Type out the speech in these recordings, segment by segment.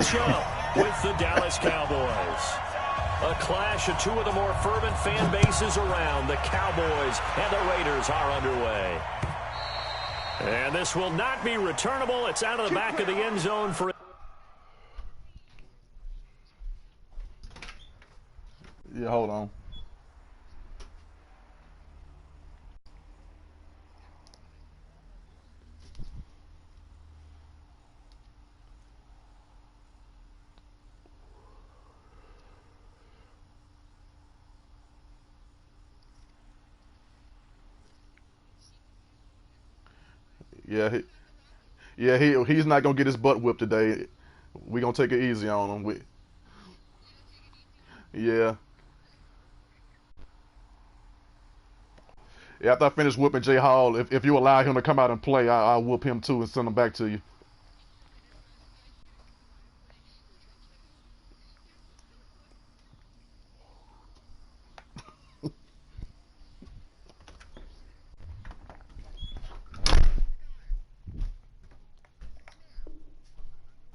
With the Dallas Cowboys. A clash of two of the more fervent fan bases around. The Cowboys and the Raiders are underway. And this will not be returnable. It's out of the back of the end zone for... Yeah, hold on. He's not gonna get his butt whipped today. We're gonna take it easy on him. Yeah. After I finish whooping Jay Hall, if you allow him to come out and play, I'll whoop him too and send him back to you.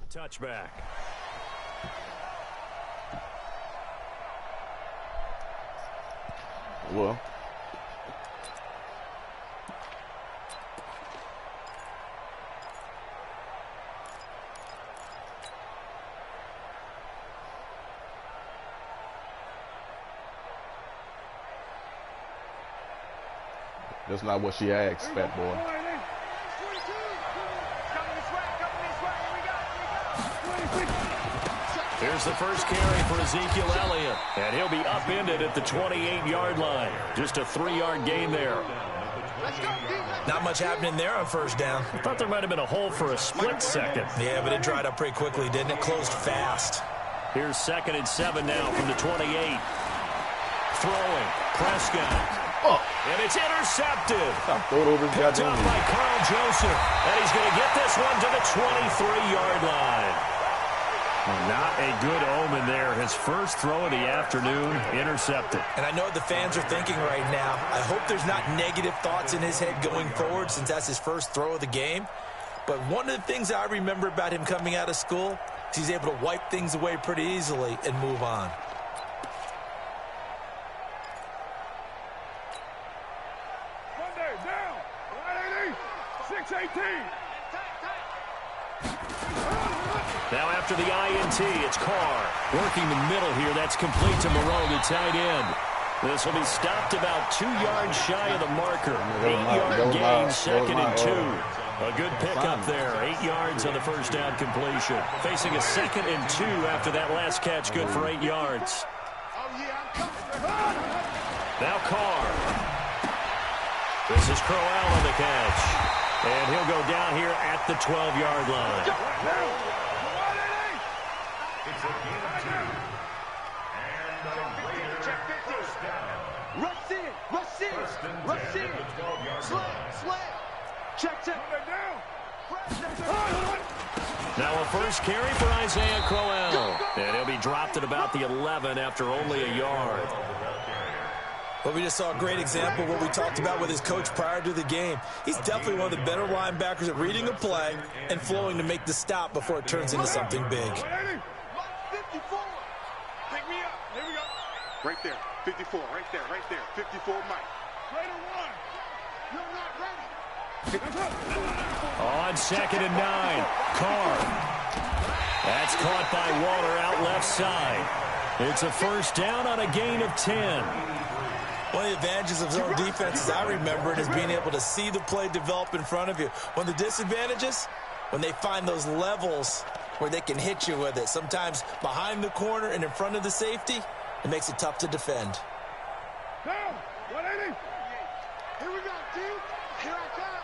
Touchback. Well. That's not what she asked, fat boy. Here's the first carry for Ezekiel Elliott, and he'll be upended at the 28-yard line. Just a 3-yard gain there. Not much happening there on first down. I thought there might have been a hole for a split second. Yeah, but it dried up pretty quickly, didn't it? Closed fast. Here's 2nd and 7 now from the 28. Throwing. Prescott. Oh. And it's intercepted. Picked up by Carl Joseph. And he's going to get this one to the 23-yard line. Well, not a good omen there. His first throw of the afternoon, intercepted. And I know what the fans are thinking right now. I hope there's not negative thoughts in his head going forward since that's his first throw of the game. But one of the things I remember about him coming out of school is he's able to wipe things away pretty easily and move on. Monday, down. 6-18. Now after the INT, it's Carr. Working the middle here. That's complete to Moreau, the tight end. This will be stopped about 2 yards shy of the marker. 8-yard gain, 2nd and 2. A good pickup there. 8 yards on the first down completion. Facing a 2nd and 2 after that last catch. Good for 8 yards. Now Carr. This is Crowell on the catch. And he'll go down here at the 12-yard line. Now a first carry for Isaiah Crowell. And he'll be dropped at about the 11 after only a yard. Well, we just saw a great example of what we talked about with his coach prior to the game. He's definitely one of the better linebackers at reading a play and flowing to make the stop before it turns into something big. 54. Pick me up. Here we go. Right there. 54. Right there. 54, Mike. Raider 1. You're not ready. On 2nd and 9. Carr. That's caught by Waller out left side. It's a first down on a gain of 10. One of the advantages of zone defenses, I remember it, is being able to see the play develop in front of you. One of the disadvantages, when they find those levels where they can hit you with it. Sometimes behind the corner and in front of the safety, it makes it tough to defend. Down. 180. Here we go, dude. Here I come.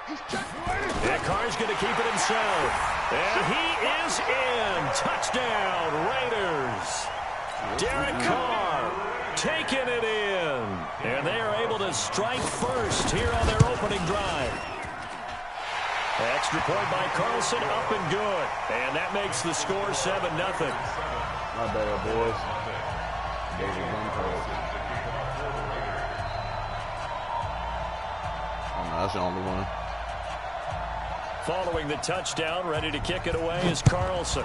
He's checking. Yeah, Carr's going to keep it himself. And he is in. Touchdown, Raiders. Derek Carr taking it in. And they are able to strike first here on their opening drive. Extra point by Carlson, up and good. And that makes the score 7-0. My bad, boys. Oh, no, that's the only one. Following the touchdown, ready to kick it away is Carlson.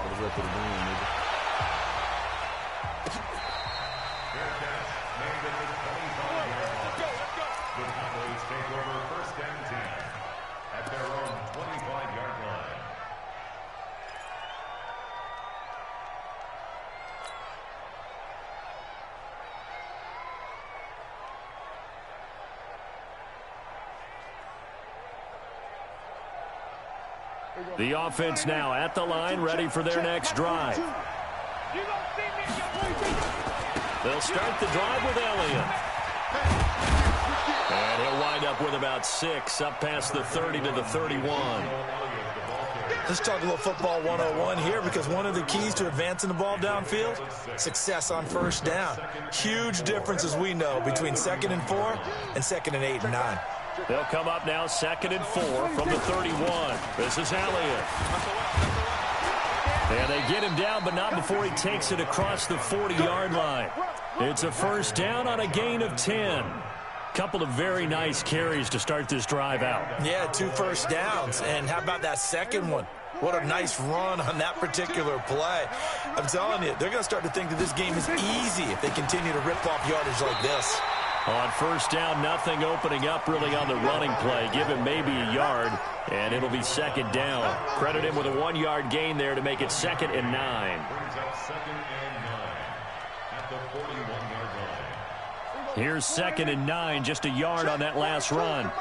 The offense now at the line, ready for their next drive. They'll start the drive with Elliott. And he'll wind up with about 6, up past the 30 to the 31. Let's talk a little football 101 here, because one of the keys to advancing the ball downfield, success on first down. Huge difference, as we know, between 2nd and 4 and 2nd and 8 and 9. They'll come up now 2nd and 4 from the 31. This is Elliott. And they get him down, but not before he takes it across the 40-yard line. It's a first down on a gain of 10. Couple of very nice carries to start this drive out. Yeah, 2 first downs. And how about that second one? What a nice run on that particular play. I'm telling you, they're going to start to think that this game is easy if they continue to rip off yardage like this. On first down, nothing opening up really on the running play. Give him maybe a yard, and it'll be 2nd down. Credit him with a 1-yard gain there to make it 2nd and 9. Here's 2nd and 9, just a yard on that last run.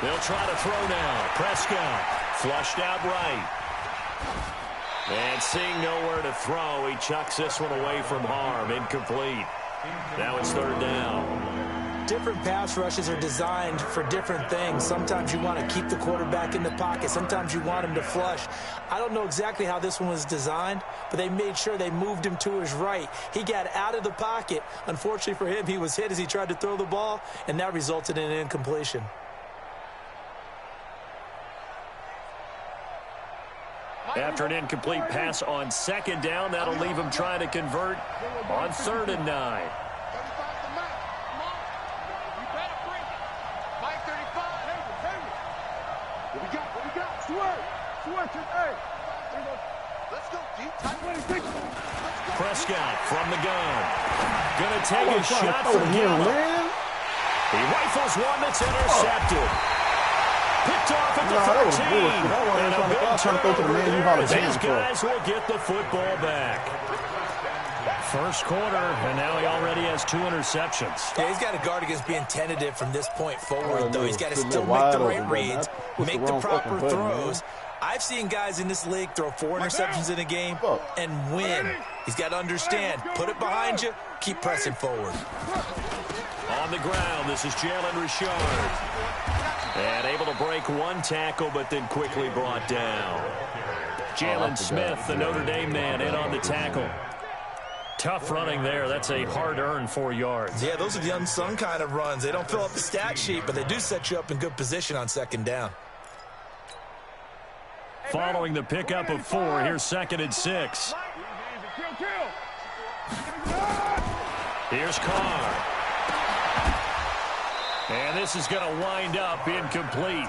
They'll try to throw now. Prescott flushed out right. And seeing nowhere to throw, he chucks this one away from harm. Incomplete. Now it's 3rd down. Different pass rushes are designed for different things. Sometimes you want to keep the quarterback in the pocket. Sometimes you want him to flush. I don't know exactly how this one was designed, but they made sure they moved him to his right. He got out of the pocket. Unfortunately for him, he was hit as he tried to throw the ball, and that resulted in an incompletion. After an incomplete pass on 2nd down, that'll leave him trying to convert on 3rd and 9. Prescott from the gun. Gonna take a shot from him. He rifles one that's intercepted. Picked off at the 13. And a big turnover. These guys will get the football back. First quarter, and now he already has 2 interceptions. Yeah, he's got to guard against being tentative from this point forward, though. He's got to still make the right reads, make the proper throws. I've seen guys in this league throw 4 interceptions in a game and win. He's got to understand, put it behind you, keep pressing forward. On the ground, this is Jalen Richard. And able to break 1 tackle, but then quickly brought down. Jalen Smith, the Notre Dame man, in on the tackle. Tough running there. That's a hard-earned 4 yards. Yeah, those are the unsung kind of runs. They don't fill up the stat sheet, but they do set you up in good position on 2nd down. Following the pickup of 4, here's 2nd and 6. Here's Carr. And this is going to wind up incomplete.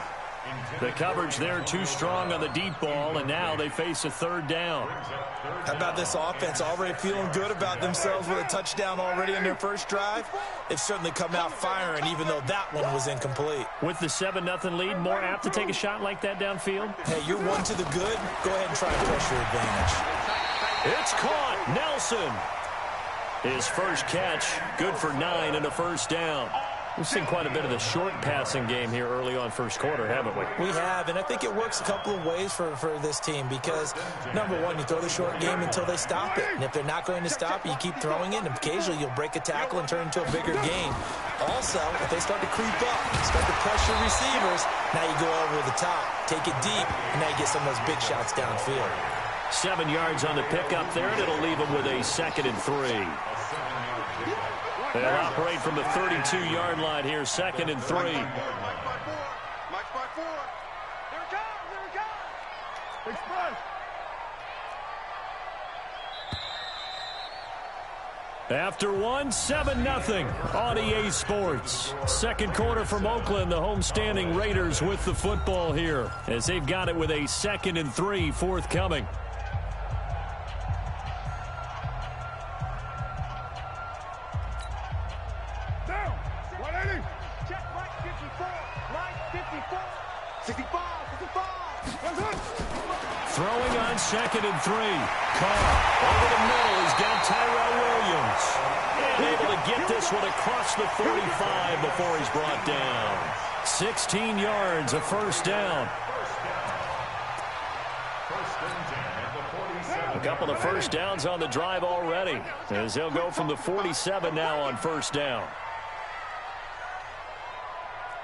The coverage there too strong on the deep ball, and now they face a 3rd down. How about this offense already feeling good about themselves with a touchdown already in their first drive? They've certainly come out firing, even though that one was incomplete. With the 7-0 lead, more apt to take a shot like that downfield? Hey, you're 1 to the good. Go ahead and try and press your advantage. It's caught. Nelson. His first catch, good for 9 and a first down. We've seen quite a bit of the short passing game here early on first quarter, haven't we? We have, and I think it works a couple of ways for this team because, number one, you throw the short game until they stop it. And if they're not going to stop it, you keep throwing it, and occasionally you'll break a tackle and turn into a bigger gain. Also, if they start to creep up, start to pressure receivers, now you go over the top, take it deep, and now you get some of those big shots downfield. 7 yards on the pickup there, and it'll leave them with a 2nd and 3. They'll operate from the 32-yard line here, 2nd and 3. Mike by 4. Here it comes. Express. After one, 7-0 on EA Sports. Second quarter from Oakland, the homestanding Raiders with the football here as they've got it with a 2nd and 3 forthcoming. Down. 180. Check right 54. Right 54. 65. 65. Throwing on 2nd and 3. Carr over the middle. He's got Tyrell Williams. And able to get this one across the 45 before he's brought down. 16 yards, a first down. A couple of first downs on the drive already, as he'll go from the 47 now on first down.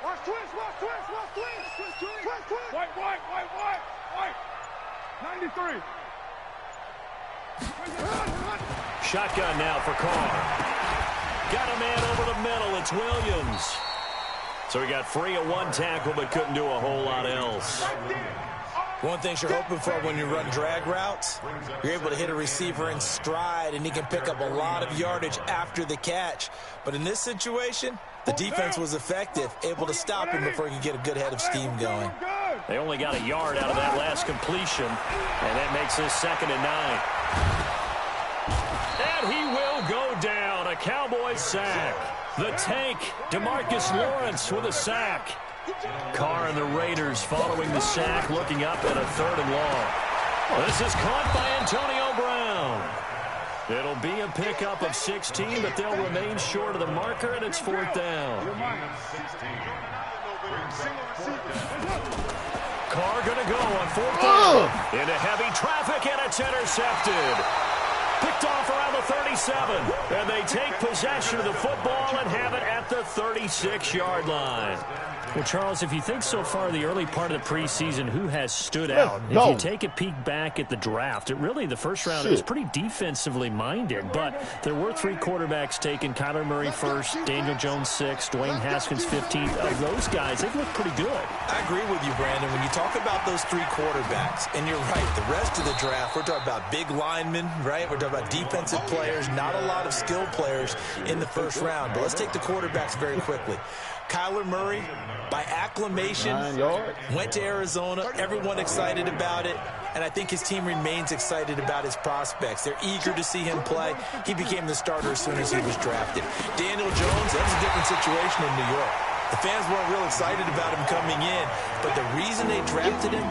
Watch twist, watch twist, watch twist. Twist, twist, twist, twist. White. 93. Shotgun now for Carr. Got a man over the middle. It's Williams. So he got free of one tackle, but couldn't do a whole lot else. One thing you're hoping for when you run drag routes, you're able to hit a receiver in stride, and he can pick up a lot of yardage after the catch. But in this situation, the defense was effective, able to stop him before he could get a good head of steam going. They only got a yard out of that last completion, and that makes this 2nd and 9. And he will go down. A Cowboys sack. The tank, DeMarcus Lawrence with a sack. Carr and the Raiders following the sack, looking up at a 3rd and long. This is caught by Antonio Brown. It'll be a pickup of 16, but they'll remain short of the marker, and it's 4th down. Carr going to go on 4th down. Into heavy traffic, and it's intercepted. Picked off around the 37, and they take possession of the football and have it at the 36-yard line. Well, Charles, if you think so far the early part of the preseason, who has stood out? If you take a peek back at the draft, the first round was pretty defensively minded, but there were 3 quarterbacks taken. Kyler Murray first, Daniel Jones 6th, Dwayne Haskins 15th. Of those guys, they've looked pretty good. I agree with you, Brandon. When you talk about those 3 quarterbacks, and you're right, the rest of the draft, we're talking about big linemen, right? We're talking about defensive players, not a lot of skill players in the first round. But let's take the quarterbacks very quickly. Kyler Murray, by acclamation, went to Arizona. Everyone excited about it. And I think his team remains excited about his prospects. They're eager to see him play. He became the starter as soon as he was drafted. Daniel Jones, that was a different situation in New York. The fans weren't real excited about him coming in. But the reason they drafted him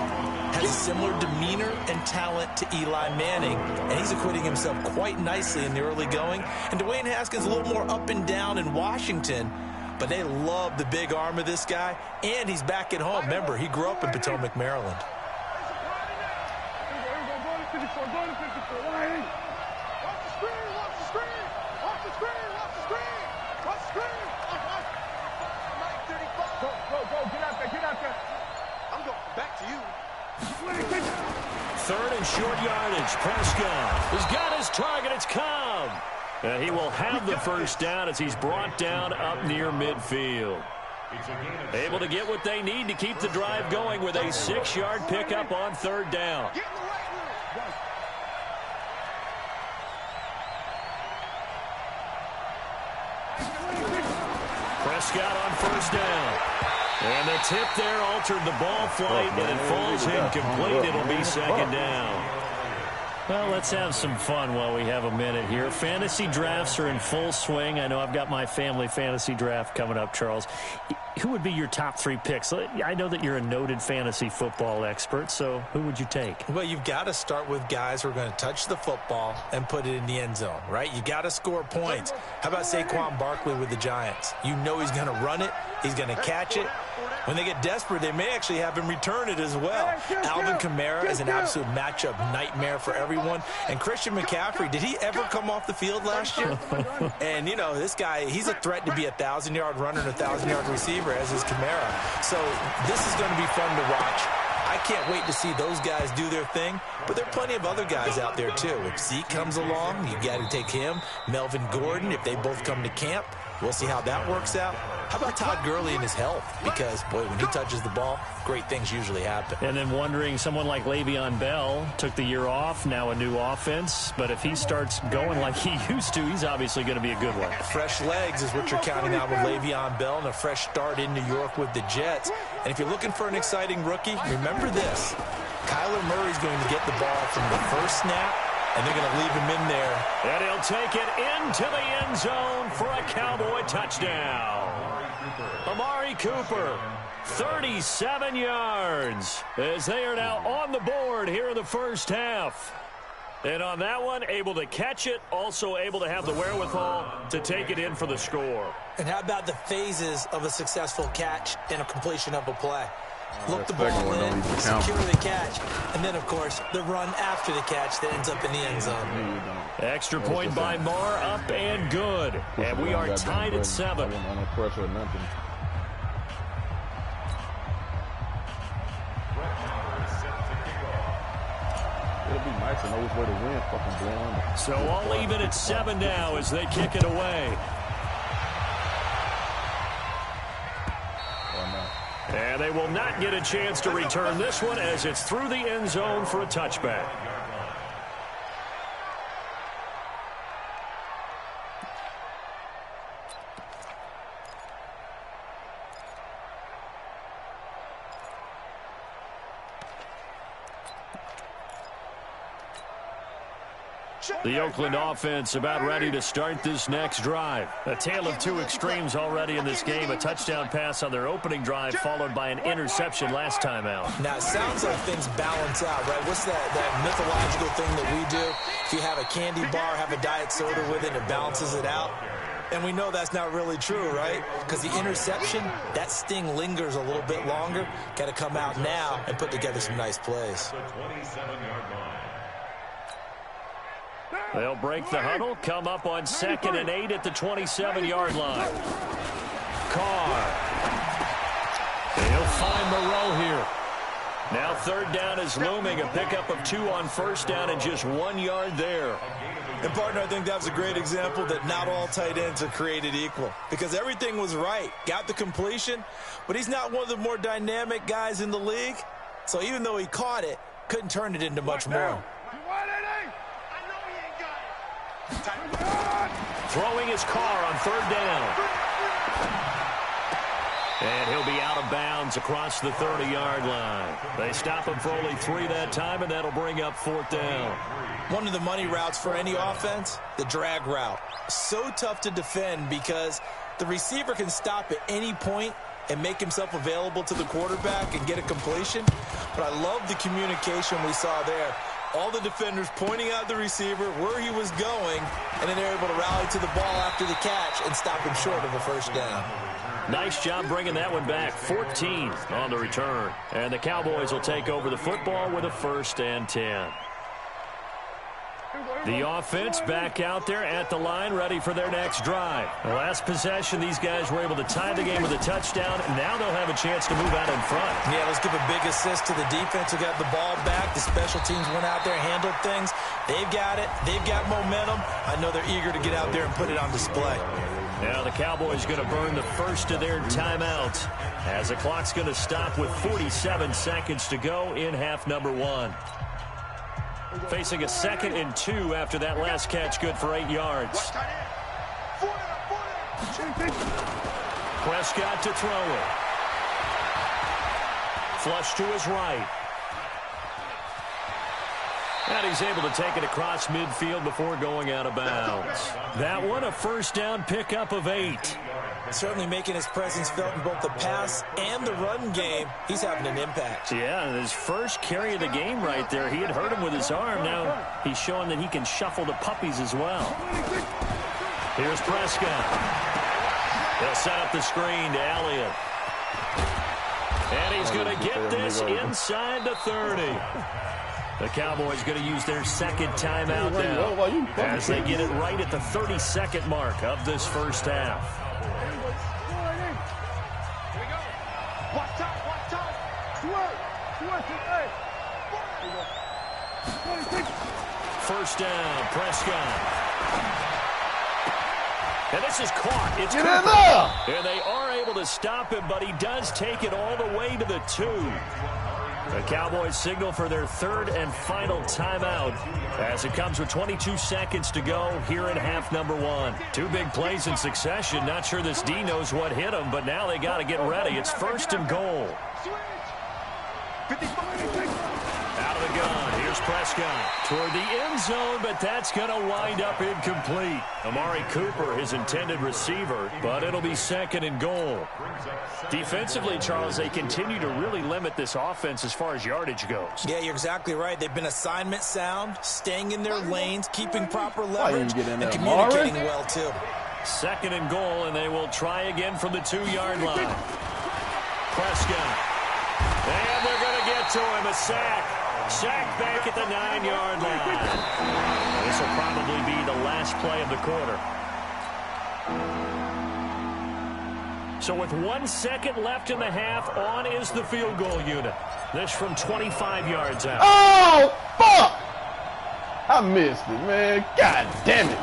has a similar demeanor and talent to Eli Manning, and he's acquitting himself quite nicely in the early going. And Dwayne Haskins a little more up and down in Washington, but they love the big arm of this guy, and he's back at home. Remember, he grew up in Potomac, Maryland. Third and short yardage. Prescott has got his target. It's Cobb. And he will have the first down as he's brought down up near midfield. Able to get what they need to keep the drive going with a 6-yard pickup on 3rd down. Prescott on first down. And the tip there altered the ball flight, and it falls incomplete. It'll be 2nd down. Well, let's have some fun while we have a minute here. Fantasy drafts are in full swing. I know I've got my family fantasy draft coming up, Charles. Who would be your top 3 picks? I know that you're a noted fantasy football expert, so who would you take? Well, you've got to start with guys who are going to touch the football and put it in the end zone, right? You got to score points. How about Saquon Barkley with the Giants? You know he's going to run it. He's going to catch it. When they get desperate, they may actually have him return it as well. Alvin Kamara is an absolute matchup nightmare for everyone. And Christian McCaffrey, did he ever come off the field last year? And, you know, this guy, he's a threat to be a 1,000-yard runner and a 1,000-yard receiver, as is Kamara. So this is going to be fun to watch. I can't wait to see those guys do their thing, but there are plenty of other guys out there, too. If Zeke comes along, you got to take him. Melvin Gordon, if they both come to camp. We'll see how that works out. How about Todd Gurley and his health? Because, boy, when he touches the ball, great things usually happen. And then wondering, someone like Le'Veon Bell took the year off, now a new offense. But if he starts going like he used to, he's obviously going to be a good one. Fresh legs is what you're counting out with Le'Veon Bell and a fresh start in New York with the Jets. And if you're looking for an exciting rookie, remember this. Kyler Murray's going to get the ball from the first snap, and they're going to leave him in there. And he'll take it into the end zone for a Cowboy touchdown. Amari Cooper, 37 yards, as they are now on the board here in the first half. And on that one, able to catch it, also able to have the wherewithal to take it in for the score. And how about the phases of a successful catch and a completion of a play? Look the ball in, secure the catch, and then, of course, the run after the catch that ends up in the end zone. Extra point by Marr, up and good. And we are tied at 7. No pressure or nothing. It'll be nice to know which way the wind fucking blowing. So all even at 7 now as they kick it away. And they will not get a chance to return this one as it's through the end zone for a touchback. The Oakland offense about ready to start this next drive. A tale of two extremes already in this game. A touchdown pass on their opening drive followed by an interception last time out. Now, it sounds like things balance out, right? What's that mythological thing that we do? If you have a candy bar, have a diet soda with it, it balances it out. And we know that's not really true, right? Because the interception, that sting lingers a little bit longer. Got to come out now and put together some nice plays. They'll break the huddle, come up on 2nd and 8 at the 27-yard line. Carr. He'll find Moreau here. Now 3rd down is looming. A pickup of 2 on 1st down and just 1 yard there. And, partner, I think that was a great example that not all tight ends are created equal. Because everything was right. Got the completion, but he's not one of the more dynamic guys in the league. So even though he caught it, couldn't turn it into much more. Throwing his Carr on 3rd down. And he'll be out of bounds across the 30-yard line. They stop him for only 3 that time, and that'll bring up 4th down. One of the money routes for any offense, the drag route. So tough to defend because the receiver can stop at any point and make himself available to the quarterback and get a completion. But I love the communication we saw there. All the defenders pointing out the receiver, where he was going, and then they're able to rally to the ball after the catch and stop him short of a 1st down. Nice job bringing that one back. 14 on the return. And the Cowboys will take over the football with a 1st and 10. The offense back out there at the line, ready for their next drive. The last possession, these guys were able to tie the game with a touchdown. Now they'll have a chance to move out in front. Yeah, let's give a big assist to the defense who got the ball back. The special teams went out there, handled things. They've got it. They've got momentum. I know they're eager to get out there and put it on display. Now the Cowboys going to burn the first of their timeouts as the clock's going to stop with 47 seconds to go in half number 1. Facing a 2nd and 2 after that last catch, good for 8 yards. Prescott to throw it. Flush to his right. And he's able to take it across midfield before going out of bounds. That one, a 1st down pickup of 8. Certainly making his presence felt in both the pass and the run game. He's having an impact. Yeah, his first carry of the game right there. He had hurt him with his arm. Now he's showing that he can shuffle the puppies as well. Here's Prescott. He'll set up the screen to Elliott. And he's going to get this inside the 30. The Cowboys going to use their 2nd timeout now as they get it right at the 32nd mark of this first half. First down, Prescott. And this is caught. It's Get Cooper. in there! And they are able to stop him, but he does take it all the way to the 2. The Cowboys signal for their 3rd and final timeout as it comes with 22 seconds to go here in half number 1. 2 big plays in succession. Not sure this D knows what hit him, but now they got to get ready. It's 1st and goal. Out of the gun. Here's Prescott toward the end zone, but that's going to wind up incomplete. Amari Cooper, his intended receiver, but it'll be 2nd and goal. Defensively, Charles, they continue to really limit this offense as far as yardage goes. Yeah, you're exactly right. They've been assignment sound, staying in their lanes, keeping proper leverage, and communicating well, too. 2nd and goal, and they will try again from the 2-yard line. Prescott. And they're going to get to him. A sack. Sack back at the 9-yard line. This will probably be the last play of the quarter. So with 1 second left in the half, on is the field goal unit. This from 25 yards out. Oh, fuck! I missed it, man. God damn it.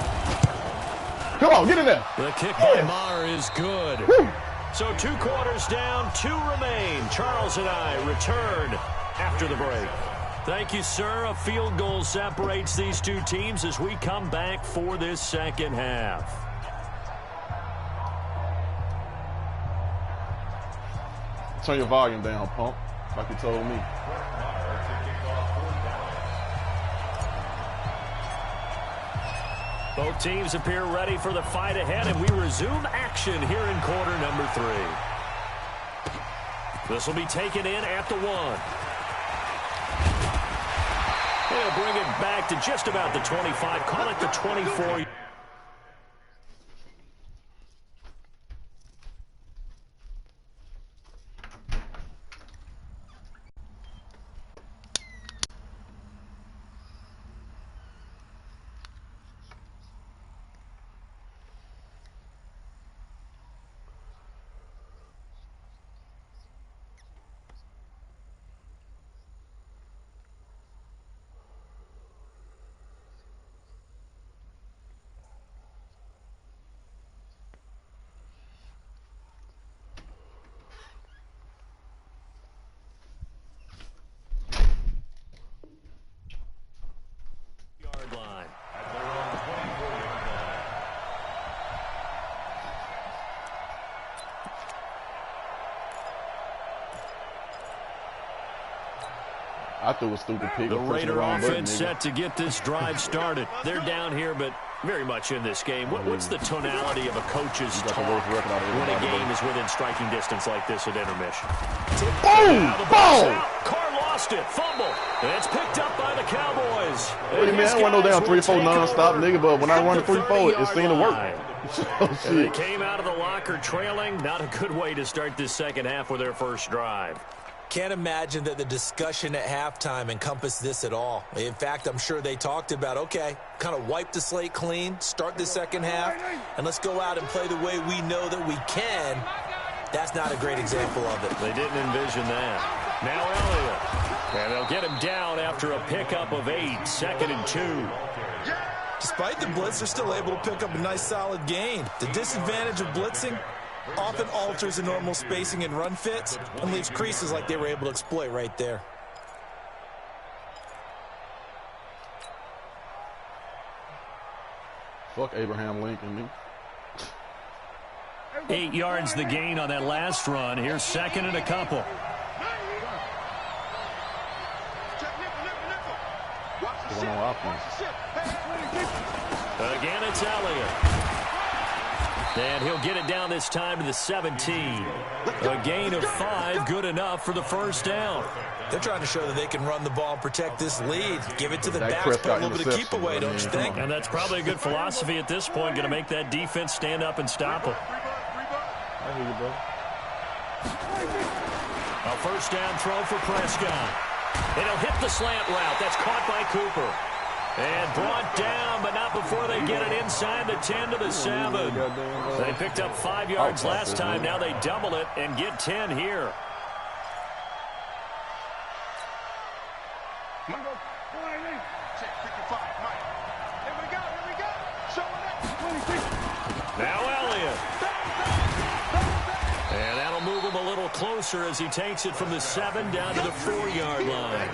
Come on, get in there. The kick by Maher is good. Woo. So 2 quarters down, 2 remain. Charles and I return after the break. Thank you, sir. A field goal separates these 2 teams as we come back for this second half. Turn your volume down, pump, like you told me. Both teams appear ready for the fight ahead, and we resume action here in quarter number 3. This will be taken in at the 1. They'll bring it back to just about the 25. Call it the 24. I threw a stupid pick. The Raider offense set to get this drive started. They're down here, but very much in this game. What's the tonality of a coach's talk when a game is within striking distance like this at intermission? Boom! Boom! Carr lost it. Fumble. And it's picked up by the Cowboys. Wait a minute, I don't want no damn 3-4 non-stop, nigga, but when I run the 3-4, it seemed to work. Oh, and they came out of the locker trailing. Not a good way to start this second half with their first drive. Can't imagine that the discussion at halftime encompassed this at all. In fact, I'm sure they talked about, okay, kind of wipe the slate clean, start the second half, and let's go out and play the way we know that we can. That's not a great example of it. They didn't envision that. Now Elliott. And they'll get him down after a pickup of 8, 2nd and 2. Despite the blitz, they're still able to pick up a nice solid gain. The disadvantage of blitzing often alters the normal spacing and run fits and leaves creases like they were able to exploit right there. Fuck Abraham Lincoln, me. 8 yards the gain on that last run. Here's 2nd and a couple. Going on offense. Again, it's Elliott. And he'll get it down this time to the 17. A gain of 5, good enough for the first down. They're trying to show that they can run the ball and protect this lead. Give it to the backs, put a little bit of keep away, don't you think? And that's probably a good philosophy at this point, going to make that defense stand up and stop them. I hear you, bro. A first down throw for Prescott. And he'll hit the slant route. That's caught by Cooper. And brought down, but not before they get it inside the 10 to the 7. They picked up 5 yards last time. Now they double it and get 10 here. Now Elliott. And that'll move him a little closer as he takes it from the 7 down to the 4-yard line.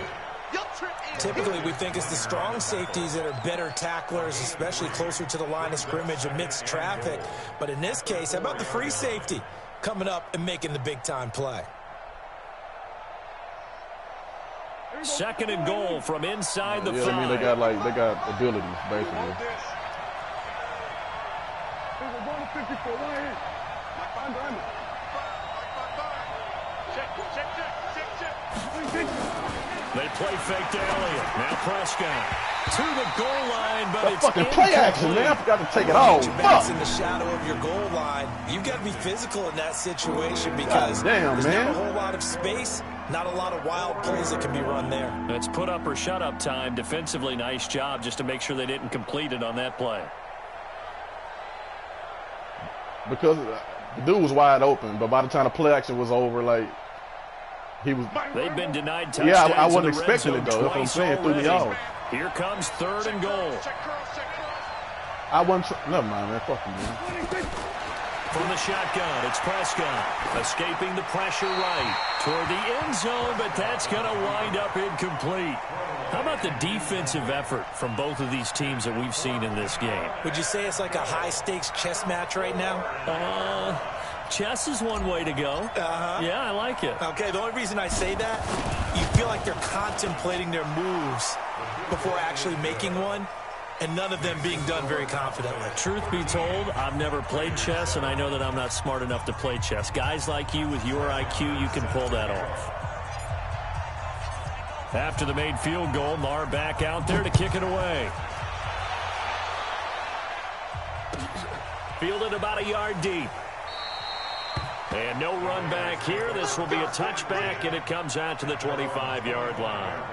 Typically, we think it's the strong safeties that are better tacklers, especially closer to the line of scrimmage amidst traffic. But in this case, how about the free safety coming up and making the big-time play? 2nd and goal from inside the 5. I mean, they got abilities, basically. They play fake to Elliott. Now Prescott to the goal line, but that it's fucking play action, man. I forgot to take it off. Fuck. In the shadow of your goal line, you've got to be physical in that situation because there's not a whole lot of space, not a lot of wild plays that can be run there. It's put up or shut up time. Defensively, nice job just to make sure they didn't complete it on that play. Because the dude was wide open, but by the time the play action was over, like, he was. They've been denied touchdowns. Yeah, I wasn't expecting it, though. That's what I'm saying. It threw me off. Here comes 3rd and goal. I wasn't. Never mind, man. Fuck you, man. From the shotgun, it's Prescott escaping the pressure right toward the end zone, but that's going to wind up incomplete. How about the defensive effort from both of these teams that we've seen in this game? Would you say it's like a high-stakes chess match right now? Chess is one way to go. Yeah, I like it. Okay, the only reason I say that, you feel like they're contemplating their moves before actually making one, and none of them being done very confidently. Truth be told, I've never played chess, and I know that I'm not smart enough to play chess. Guys like you with your IQ, you can pull that off. After the made field goal, Marr back out there to kick it away. Fielded about a yard deep. And no run back here. This will be a touchback, and it comes out to the 25-yard line.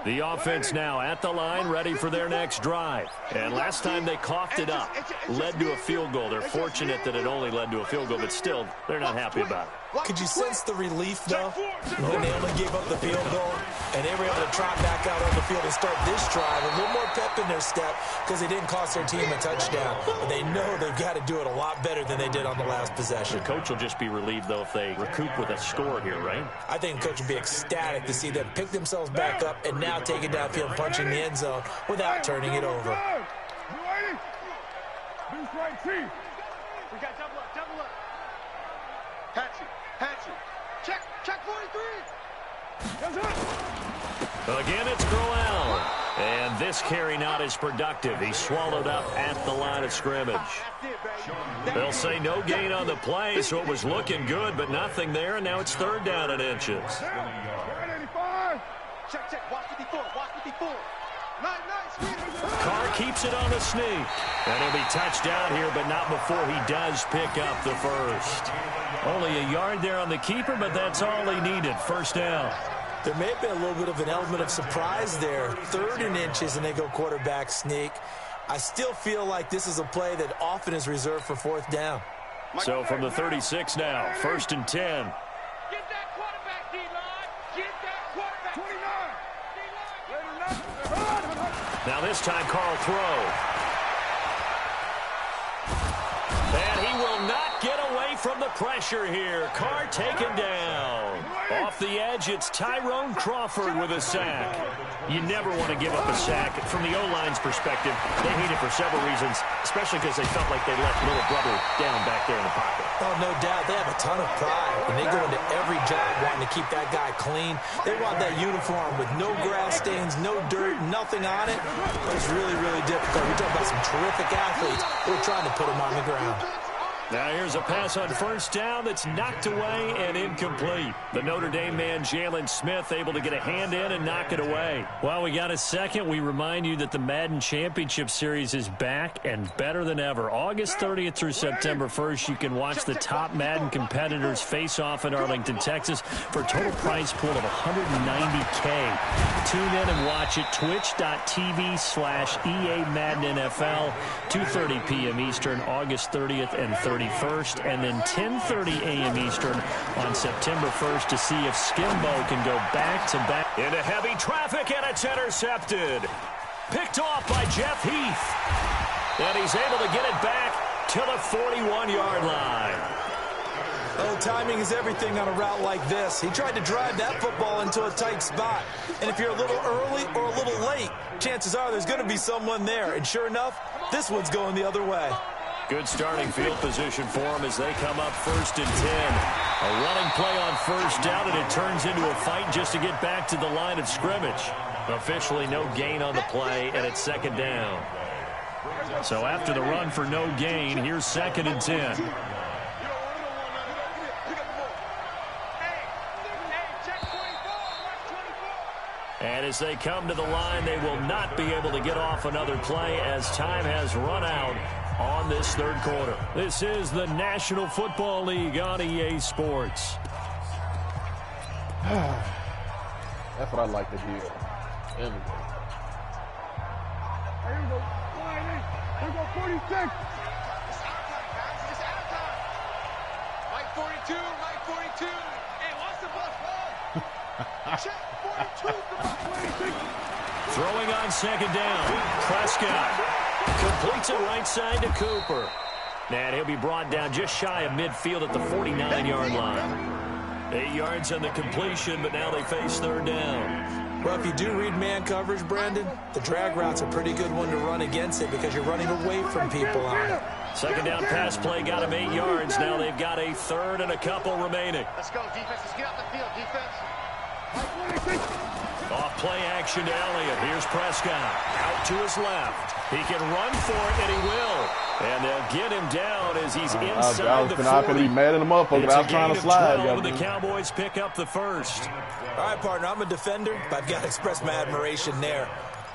The offense now at the line, ready for their next drive. And last time they coughed it up, led to a field goal. They're fortunate that it only led to a field goal, but still, they're not happy about it. Could you sense the relief, though, when they only gave up the field goal, and they were able to trot back out on the field and start this drive? A little more pep in their step because they didn't cost their team a touchdown. But they know they've got to do it a lot better than they did on the last possession. The coach will just be relieved, though, if they recoup with a score here, right? I think the coach would be ecstatic to see them pick themselves back up and now take it downfield, punching the end zone without turning it over. We got double up, double up. Hatchet. Check 43. Again, it's Groel. And this carry not as productive. He's swallowed up at the line of scrimmage. They'll say no gain on the play, so it was looking good, but nothing there, and now it's 3rd down and inches. Check. Watch 54. Nice. Carr keeps it on a sneak. And he'll be touched down here, but not before he does pick up the first. Only a yard there on the keeper, but that's all he needed. 1st down. There may have been a little bit of an element of surprise there. 3rd and inches, and they go quarterback sneak. I still feel like this is a play that often is reserved for 4th down. So from the 36 now, 1st and 10. Get that quarterback, D-line. Get that quarterback. D-line. Now this time, Carl throw. And he will not get away from the pressure here. Carr taken down. Off the edge, it's Tyrone Crawford with a sack. You never want to give up a sack. From the O-line's perspective, they hate it for several reasons, especially because they felt like they let little brother down back there in the pocket. Oh, no doubt. They have a ton of pride, and they go into every job wanting to keep that guy clean. They want that uniform with no grass stains, no dirt, nothing on it. But it's really, really difficult. We're talking about some terrific athletes who are trying to put them on the ground. Now here's a pass on 1st down that's knocked away and incomplete. The Notre Dame man, Jalen Smith, able to get a hand in and knock it away. While we got a second, we remind you that the Madden Championship Series is back and better than ever. August 30th through September 1st, you can watch the top Madden competitors face off in Arlington, Texas for a total prize pool of $190K. Tune in and watch it, twitch.tv/EA Madden NFL, 2:30 p.m. Eastern, August 30th and 31st. 31st, and then 10:30 a.m. Eastern on September 1st to see if Skimbo can go back-to-back. Into heavy traffic, and it's intercepted. Picked off by Jeff Heath. And he's able to get it back to the 41-yard line. Oh, timing is everything on a route like this. He tried to drive that football into a tight spot. And if you're a little early or a little late, chances are there's going to be someone there. And sure enough, this one's going the other way. Good starting field position for him as they come up 1st and 10. A running play on 1st down, and it turns into a fight just to get back to the line of scrimmage. Officially no gain on the play, and it's 2nd down. So after the run for no gain, here's 2nd and 10. And as they come to the line, they will not be able to get off another play as time has run out on this 3rd quarter. This is the National Football League on EA Sports. That's what I like to hear. Here we go. Here we go. Here we go, 46. It's our time, guys. It's our time. Mike 42, Mike 42. Hey, watch the bus, ball. Check 42. Throwing on 2nd down. Prescott completes it right side to Cooper. And he'll be brought down just shy of midfield at the 49-yard line. 8 yards on the completion, but now they face 3rd down. Well, if you do read man coverage, Brandon, the drag route's a pretty good one to run against it because you're running away from people on it. 2nd down pass play got him 8 yards. Now they've got a 3rd and a couple remaining. Let's go, defense. Let's get off the field, defense. Off play action to Elliott. Here's Prescott. Out to his left. He can run for it, and he will. And they'll get him down as he's inside the 40. I could be mad at the motherfucker. I was trying to slide. The Cowboys pick up the 1st. All right, partner, I'm a defender, but I've got to express my admiration there.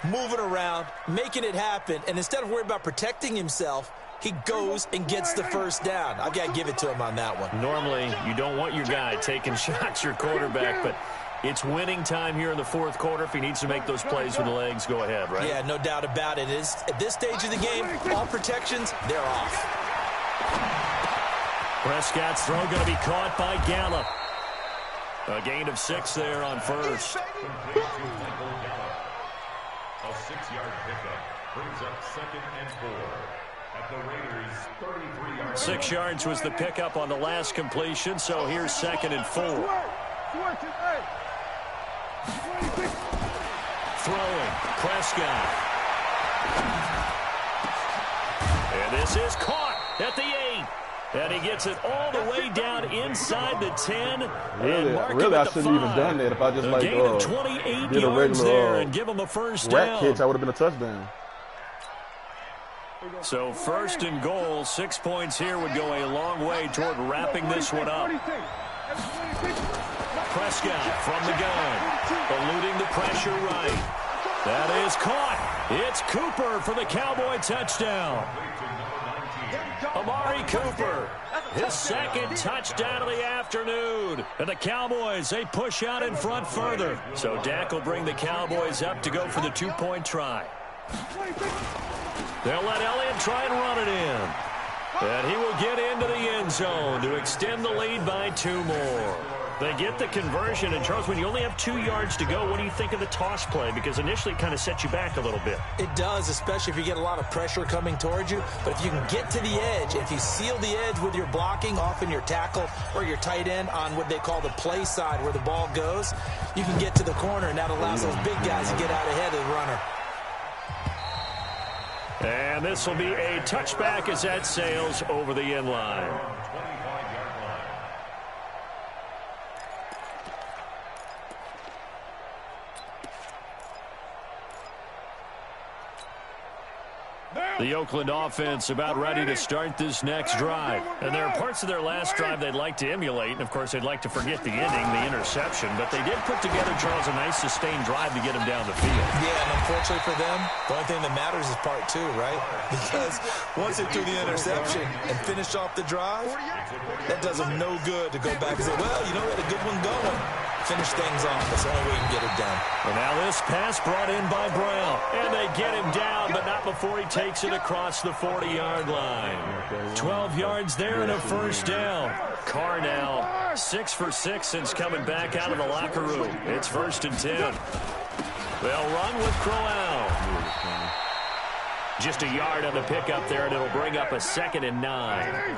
Moving around, making it happen, and instead of worrying about protecting himself, he goes and gets the 1st down. I've got to give it to him on that one. Normally, you don't want your guy taking shots, your quarterback, but it's winning time here in the 4th quarter. If he needs to make those plays with the legs, go ahead, right? Yeah, no doubt about it. At this stage of the game, all protections, they're off. Prescott's throw going to be caught by Gallup. A gain of 6 there on 1st. A 6-yard pickup brings up 2nd and 4 at the Raiders' 33-yard. 6 yards was the pickup on the last completion, so here's 2nd and 4. Throwing, Prescott. And this is caught at the 8. And he gets it all the way down inside the 10. Really, I shouldn't even done that. If I just gain of 28 did a yards there regular and give him a 1st rat down. catch, I would have been a touchdown. So 1st and goal, 6 points here would go a long way toward wrapping this one up. Prescott from the gun, eluding the pressure right. That is caught. It's Cooper for the Cowboy touchdown. Amari Cooper, his 2nd touchdown of the afternoon. And the Cowboys, they push out in front further. So Dak will bring the Cowboys up to go for the 2-point try. They'll let Elliott try and run it in. And he will get into the end zone to extend the lead by 2 more. They get the conversion, and Charles, when you only have 2 yards to go, what do you think of the toss play? Because initially it kind of sets you back a little bit. It does, especially if you get a lot of pressure coming towards you. But if you can get to the edge, if you seal the edge with your blocking, often your tackle or your tight end on what they call the play side where the ball goes, you can get to the corner, and that allows those big guys to get out ahead of the runner. And this will be a touchback as that sails over the end line. The Oakland offense about ready to start this next drive. And there are parts of their last drive they'd like to emulate. And, of course, they'd like to forget the ending, the interception. But they did put together, Charles, a nice sustained drive to get them down the field. Yeah, and unfortunately for them, the only thing that matters is part 2, right? Because once they threw the interception and finished off the drive, that does them no good to go back and say, well, you know, we had a good one going. finish things off. That's the only way you can get it done. And now this pass brought in by Brown. And they get him down, but not before he takes it across the 40-yard line. 12 yards there and a first down. Carr now 6 for 6 since coming back out of the locker room. It's 1st and 10. They'll run with Crowell. Just a yard on the pickup there, and it'll bring up a 2nd and 9. Hey,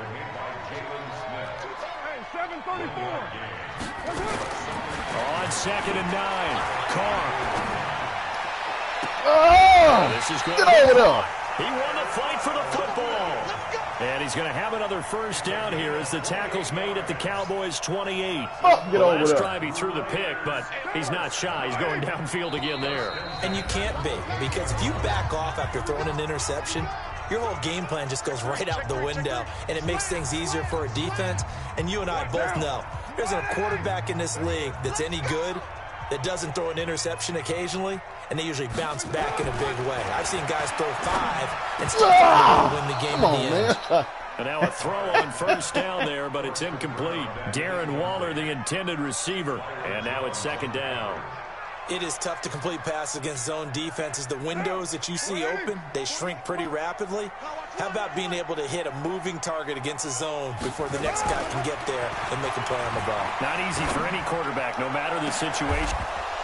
7:34. On 2nd and 9, Carr. Oh, This is good. get over there. He won the fight for the football. And he's going to have another first down here as the tackle's made at the Cowboys' 28. Get over Last there. drive he threw the pick, but he's not shy. He's going downfield again there. And you can't be, because if you back off after throwing an interception, your whole game plan just goes right out the window, and it makes things easier for a defense. And you and I both know there isn't a quarterback in this league that's any good that doesn't throw an interception occasionally, and they usually bounce back in a big way. I've seen guys throw 5 and still find a way to win the game in the end. Man. And now a throw on first down there, but it's incomplete. Darren Waller, the intended receiver. And now it's 2nd down. It is tough to complete passes against zone defenses. The windows that you see open, they shrink pretty rapidly. How about being able to hit a moving target against a zone before the next guy can get there and make a play on the ball? Not easy for any quarterback, no matter the situation.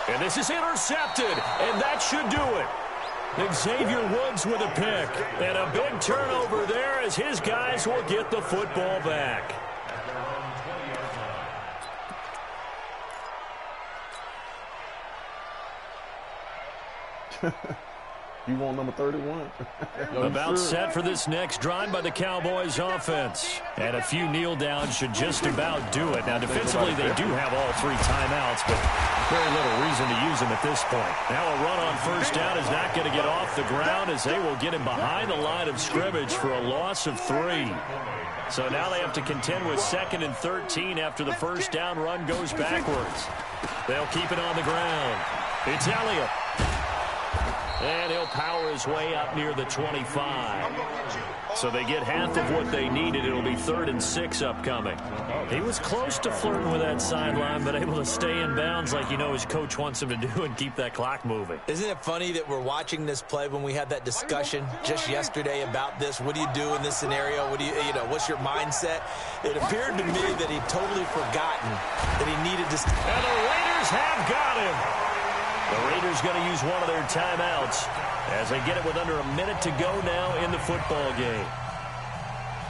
And this is intercepted, and that should do it. Xavier Woods with a pick. And a big turnover there as his guys will get the football back. You want number 31? About set for this next drive by the Cowboys offense. And a few kneel downs should just about do it. Now, defensively, they do have all 3 timeouts, but very little reason to use them at this point. Now a run on first down is not going to get off the ground as they will get him behind the line of scrimmage for a loss of 3. So now they have to contend with 2nd and 13 after the first down run goes backwards. They'll keep it on the ground. It's Elliott. And he'll power his way up near the 25. So they get half of what they needed. It'll be 3rd and 6 upcoming. He was close to flirting with that sideline, but able to stay in bounds like you know his coach wants him to do and keep that clock moving. Isn't it funny that we're watching this play when we had that discussion just yesterday about this? What do you do in this scenario? What do you know, what's your mindset? It appeared to me that he'd totally forgotten that he needed to... And the Raiders have got him. The Raiders going to use one of their timeouts as they get it with under a minute to go now in the football game.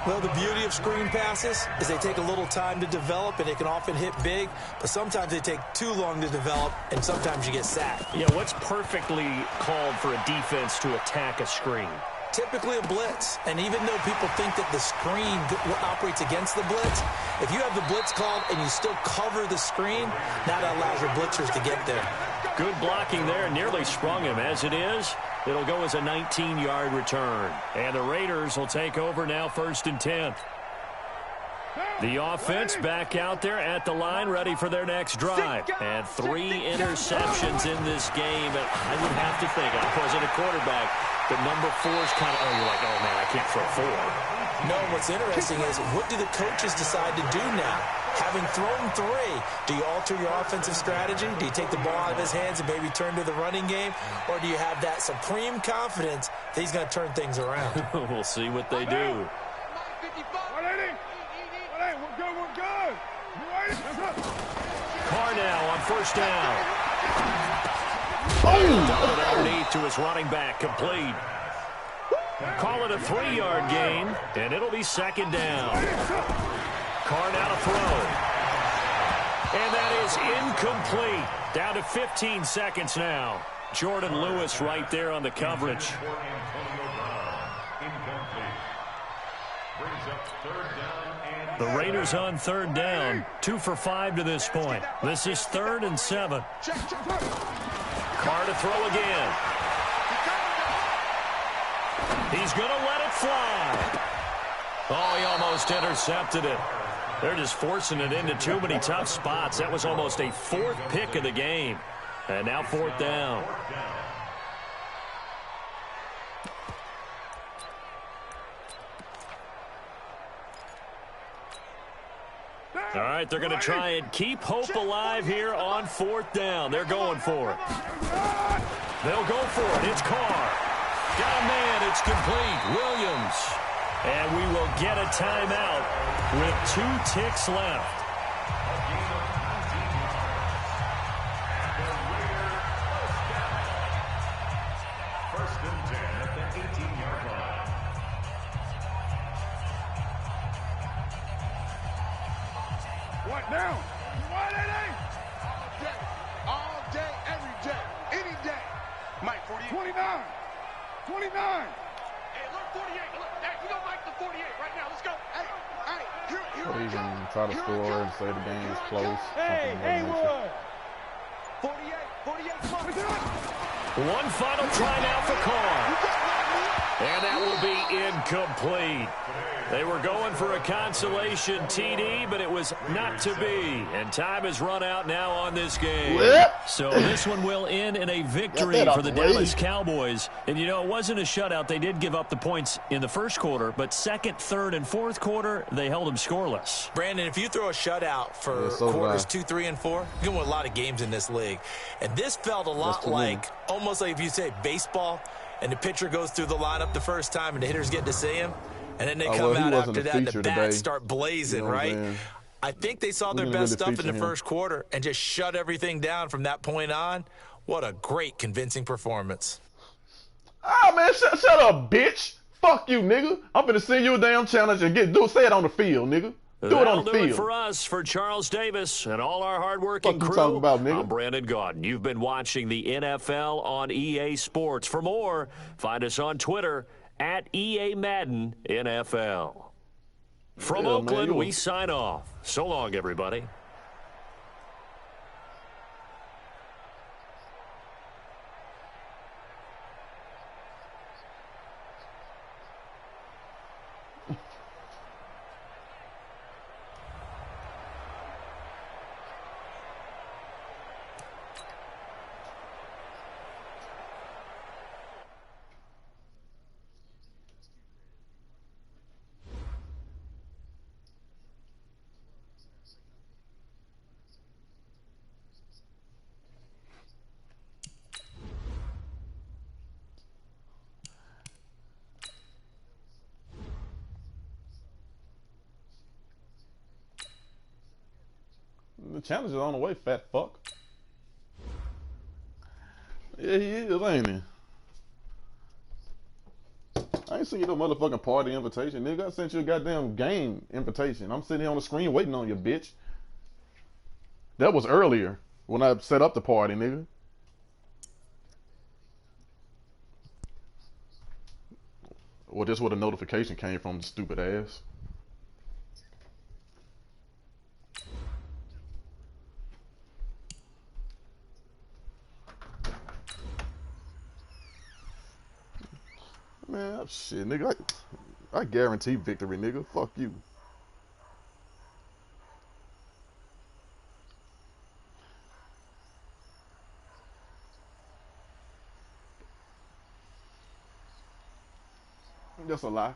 Well, the beauty of screen passes is they take a little time to develop, and they can often hit big, but sometimes they take too long to develop, and sometimes you get sacked. Yeah, what's perfectly called for a defense to attack a screen? Typically a blitz, and even though people think that the screen operates against the blitz, if you have the blitz called and you still cover the screen, that allows your blitzers to get there. Good blocking there, nearly sprung him. As it is, it'll go as a 19-yard return. And the Raiders will take over now 1st and 10. The offense back out there at the line, ready for their next drive. And 3 interceptions in this game. And I would have to think, I wasn't a quarterback, the number 4's kind of, you're like, oh, man, I can't throw 4. No, what's interesting is what do the coaches decide to do now? Having thrown 3, do you alter your offensive strategy? Do you take the ball out of his hands and maybe turn to the running game? Or do you have that supreme confidence that he's going to turn things around? We'll see what they do. We're good. Carr now on first down. Underneath to his running back, complete. Call it a 3-yard gain, and it'll be 2nd down. Carr now to throw. And that is incomplete. Down to 15 seconds now. Jordan Lewis right there on the coverage. The Raiders on 3rd down. 2 for 5 to this point. This is 3rd and 7. Carr to throw again. He's going to let it fly. Oh, he almost intercepted it. They're just forcing it into too many tough spots. That was almost a 4th pick of the game. And now 4th down. All right, they're going to try and keep hope alive here on 4th down. They're going for it. They'll go for it. It's Carr. Got a man. It's complete. Williams. And we will get a timeout with 2 ticks left. First and 10 at the 18-yard line. What now? What it is? All day, every day, any day. Mike, 48. 29. 29. Hey, look, 48. Look, hey, we don't like the 48 right now. Let's go. Hey, here Or even try to score and say the game is close. Hey, Haywood. 48 plus. One final try now for Carr. And that will be incomplete. They were going for a consolation TD, but it was not to be. And time has run out now on this game. So this one will end in a victory for the Dallas Cowboys. And, you know, it wasn't a shutout. They did give up the points in the first quarter, but second, third, and fourth quarter, they held them scoreless. Brandon, if you throw a shutout for quarters 2, 3, and 4, you're going to win a lot of games in this league. And this felt a lot like, almost like if you say baseball, and the pitcher goes through the lineup the first time, and the hitters get to see him. And then they come out after that, and the bats start blazing, right? I think they saw their best stuff in the first quarter and just shut everything down from that point on. What a great, convincing performance. Ah, man, shut up, bitch. Fuck you, nigga. I'm finna send you a damn challenge and say it on the field, nigga. Do it on the field. It for us, for Charles Davis and all our hardworking crew. I'm Brandon Gaudin. You've been watching the NFL on EA Sports. For more, find us on Twitter at EA Madden NFL. From Oakland, we sign off. So long, everybody. The challenge is on the way, fat fuck. Yeah, he is, ain't he? I ain't seen you no motherfucking party invitation, nigga. I sent you a goddamn game invitation. I'm sitting here on the screen waiting on you, bitch. That was earlier when I set up the party, nigga. Well, that's where the notification came from, stupid ass. Man, shit, nigga. I guarantee victory, nigga. Fuck you. That's a lie.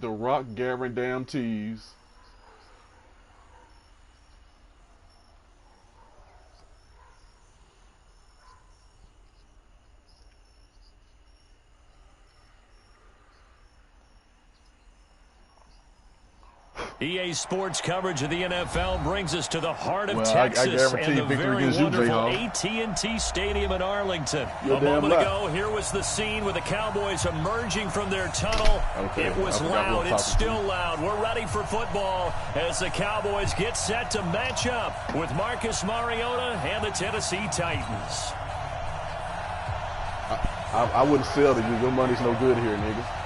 The Rock guarantees. EA Sports coverage of the NFL brings us to the heart of Texas and the very wonderful AT&T Stadium in Arlington. A moment ago, here was the scene with the Cowboys emerging from their tunnel. It was loud. It's still loud. We're ready for football as the Cowboys get set to match up with Marcus Mariota and the Tennessee Titans. I wouldn't sell to you. Your money's no good here, nigga.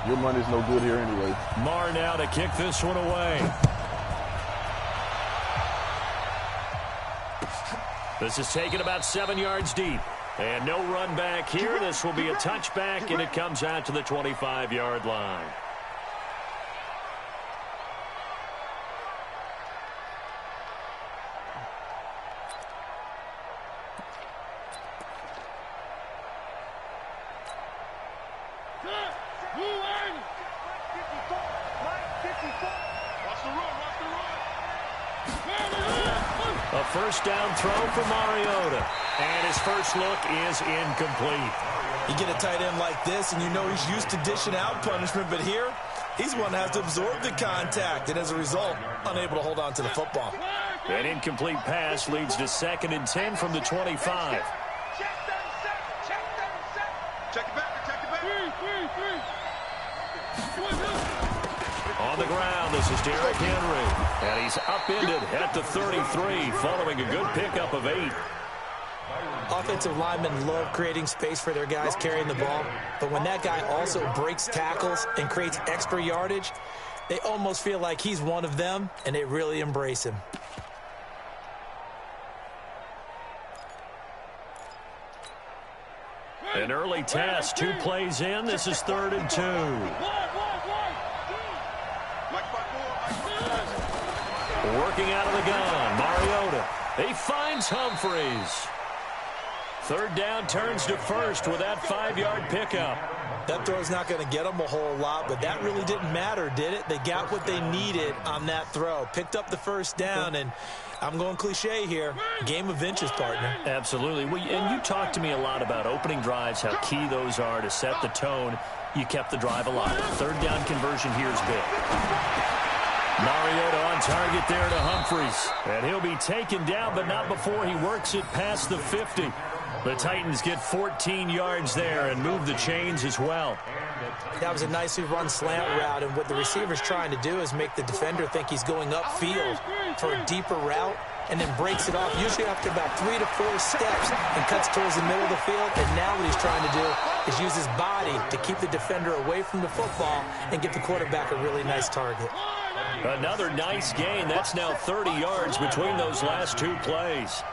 Your money's no good here anyway. Marr now to kick this one away. This is taken about 7 yards deep. And no run back here. This will be a touchback, and it comes out to the 25-yard line. A first down throw for Mariota. And his first look is incomplete. You get a tight end like this, and you know he's used to dishing out punishment, but here, he's one that has to absorb the contact, and as a result, unable to hold on to the football. An incomplete pass leads to 2nd and 10 from the 25. Check it back. On the ground, this is Derrick Henry. And he's upended at the 33 following a good pickup of 8. Offensive linemen love creating space for their guys carrying the ball, but when that guy also breaks tackles and creates extra yardage, they almost feel like he's one of them, and they really embrace him. An early test, 2 plays in. This is 3rd and 2. Working out of the gun, Mariota. He finds Humphries. 3rd down, turns to 1st with that 5-yard pickup. That throw's not going to get them a whole lot, but that really didn't matter, did it? They got what they needed on that throw. Picked up the 1st down, and I'm going cliche here. Game of inches, partner. Absolutely. And you talked to me a lot about opening drives, how key those are to set the tone. You kept the drive alive. 3rd down conversion here is big. Mariota on target there to Humphries. And he'll be taken down, but not before he works it past the 50. The Titans get 14 yards there and move the chains as well. That was a nicely run slant route, and what the receiver's trying to do is make the defender think he's going upfield for a deeper route and then breaks it off, usually after about 3 to 4 steps, and cuts towards the middle of the field. And now what he's trying to do is use his body to keep the defender away from the football and get the quarterback a really nice target. Another nice gain. That's now 30 yards between those last 2 plays.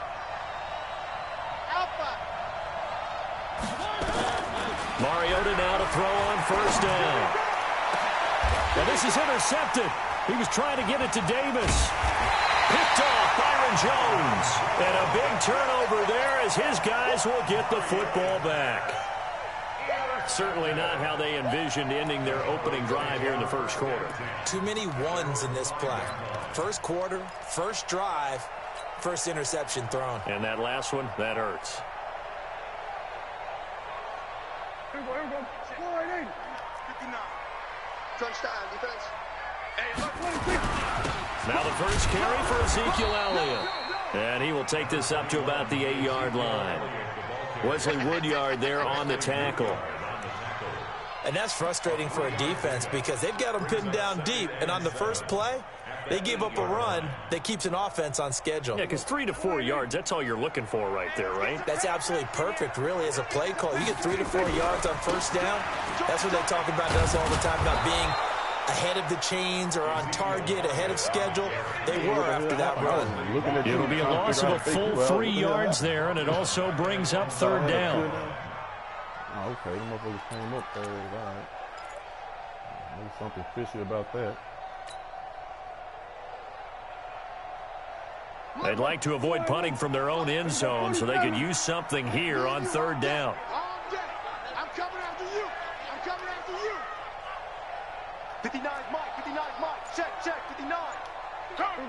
Mariota now to throw on 1st down. And this is intercepted. He was trying to get it to Davis. Picked off Byron Jones. And a big turnover there as his guys will get the football back. Certainly not how they envisioned ending their opening drive here in the 1st quarter. Too many ones in this play. 1st quarter, 1st drive, 1st interception thrown. And that last one, that hurts. Here we go. Score it in. 59. Crunch time, defense. Now the first carry for Ezekiel Elliott. And he will take this up to about the 8-yard line. Wesley Woodyard there on the tackle. And that's frustrating for a defense because they've got them pinned down deep. And on the first play, they give up a run that keeps an offense on schedule. Yeah, because 3 to 4 yards, that's all you're looking for right there, right? That's absolutely perfect, really, as a play call. You get 3 to 4 yards on 1st down. That's what they talk about to us all the time, about being ahead of the chains or on target, ahead of schedule. They were after that run. It'll be a loss of a full 3 yards there, and it also brings up 3rd down. Oh, okay, the motherfuckers came up there. All right. There's something fishy about that. They'd like to avoid punting from their own end zone so they could use something here on 3rd down. I'm coming after you. I'm coming after you. 59 Mike. Check, 59.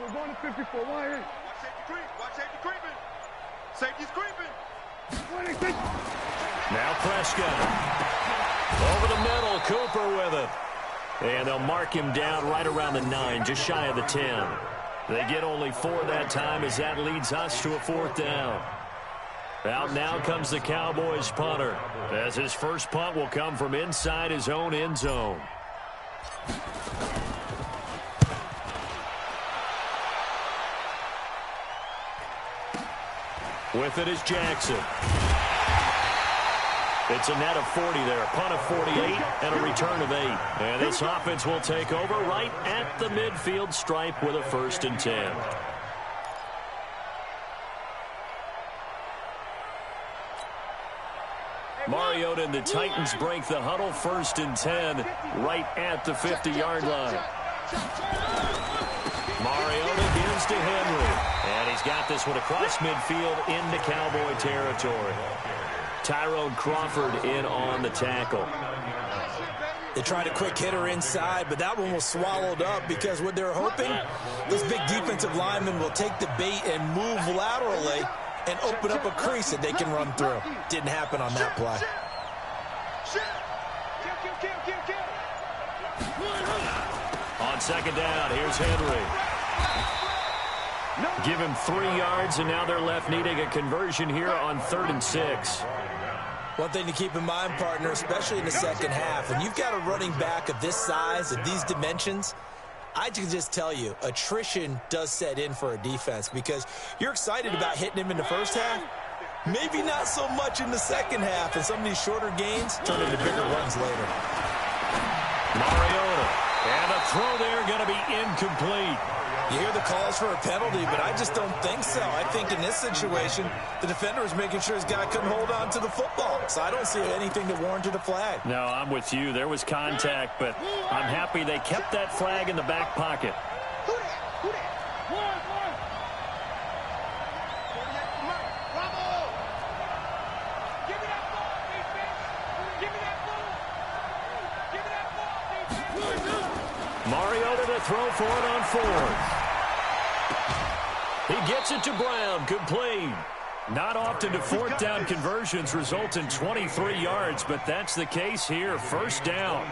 We're going to 54. Why ain't? Watch safety creeping. Safety's creeping. Now Prescott. Over the middle, Cooper with it. And they'll mark him down right around the 9, just shy of the 10. They get only 4 that time as that leads us to a 4th down. Out now comes the Cowboys punter, as his first punt will come from inside his own end zone. With it is Jackson. It's a net of 40 there, a punt of 48, and a return of 8. And this offense will take over right at the midfield stripe with a 1st and 10. Mariota and the Titans break the huddle, 1st and 10, right at the 50-yard line. Mariota gives to Henry, and he's got this one across midfield into Cowboy territory. Tyrone Crawford in on the tackle. They tried a quick hitter inside, but that one was swallowed up because what they're hoping, this big defensive lineman will take the bait and move laterally and open up a crease that they can run through. Didn't happen on that play. On second down, here's Henry. Give him 3 yards, and now they're left needing a conversion here on 3rd and 6. One thing to keep in mind, partner, especially in the second half, when you've got a running back of this size, of these dimensions, I can just tell you, attrition does set in for a defense because you're excited about hitting him in the first half. Maybe not so much in the second half, and some of these shorter gains turn into bigger runs later. Mariota, and a throw there going to be incomplete. You hear the calls for a penalty, but I just don't think so. I think in this situation, the defender was making sure his guy couldn't hold on to the football. So I don't see anything that warranted a flag. No, I'm with you. There was contact, but I'm happy they kept that flag in the back pocket. Mariota to throw for it on 4th. He gets it to Brown, complete. Not often do 4th down conversions result in 23 yards, but that's the case here. 1st down.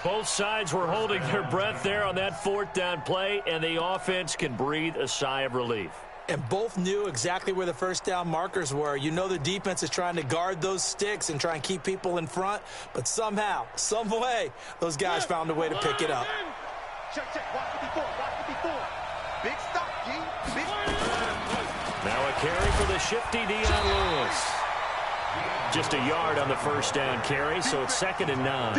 Both sides were holding their breath there on that 4th down play, and the offense can breathe a sigh of relief. And both knew exactly where the 1st down markers were. You know the defense is trying to guard those sticks and try and keep people in front, but somehow, some way, those guys found a way to pick it up. Check, watch it before. Big stop, G. Big. Now a carry for the shifty Dion Lewis. Just a yard on the 1st down carry, so it's 2nd and 9.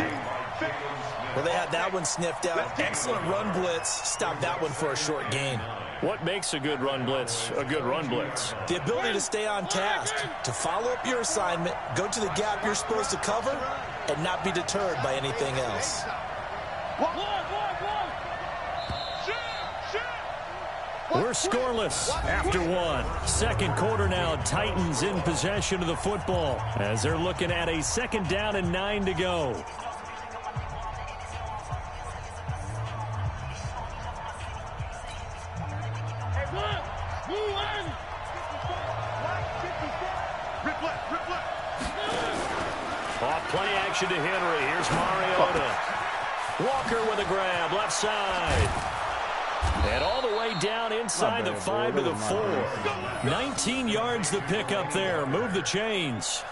Well, they had that one sniffed out. Excellent run blitz. Stopped that one for a short gain. What makes a good run blitz a good run blitz? The ability to stay on task, to follow up your assignment, go to the gap you're supposed to cover, and not be deterred by anything else. We're scoreless after 1. 2nd quarter now. Titans in possession of the football as they're looking at a 2nd down and 9 to go. Off play action to Henry. Here's Mariota. Walker with a grab, left side. And all the way down inside the 5 to the 4. 19 yards to pick up there. Move the chains.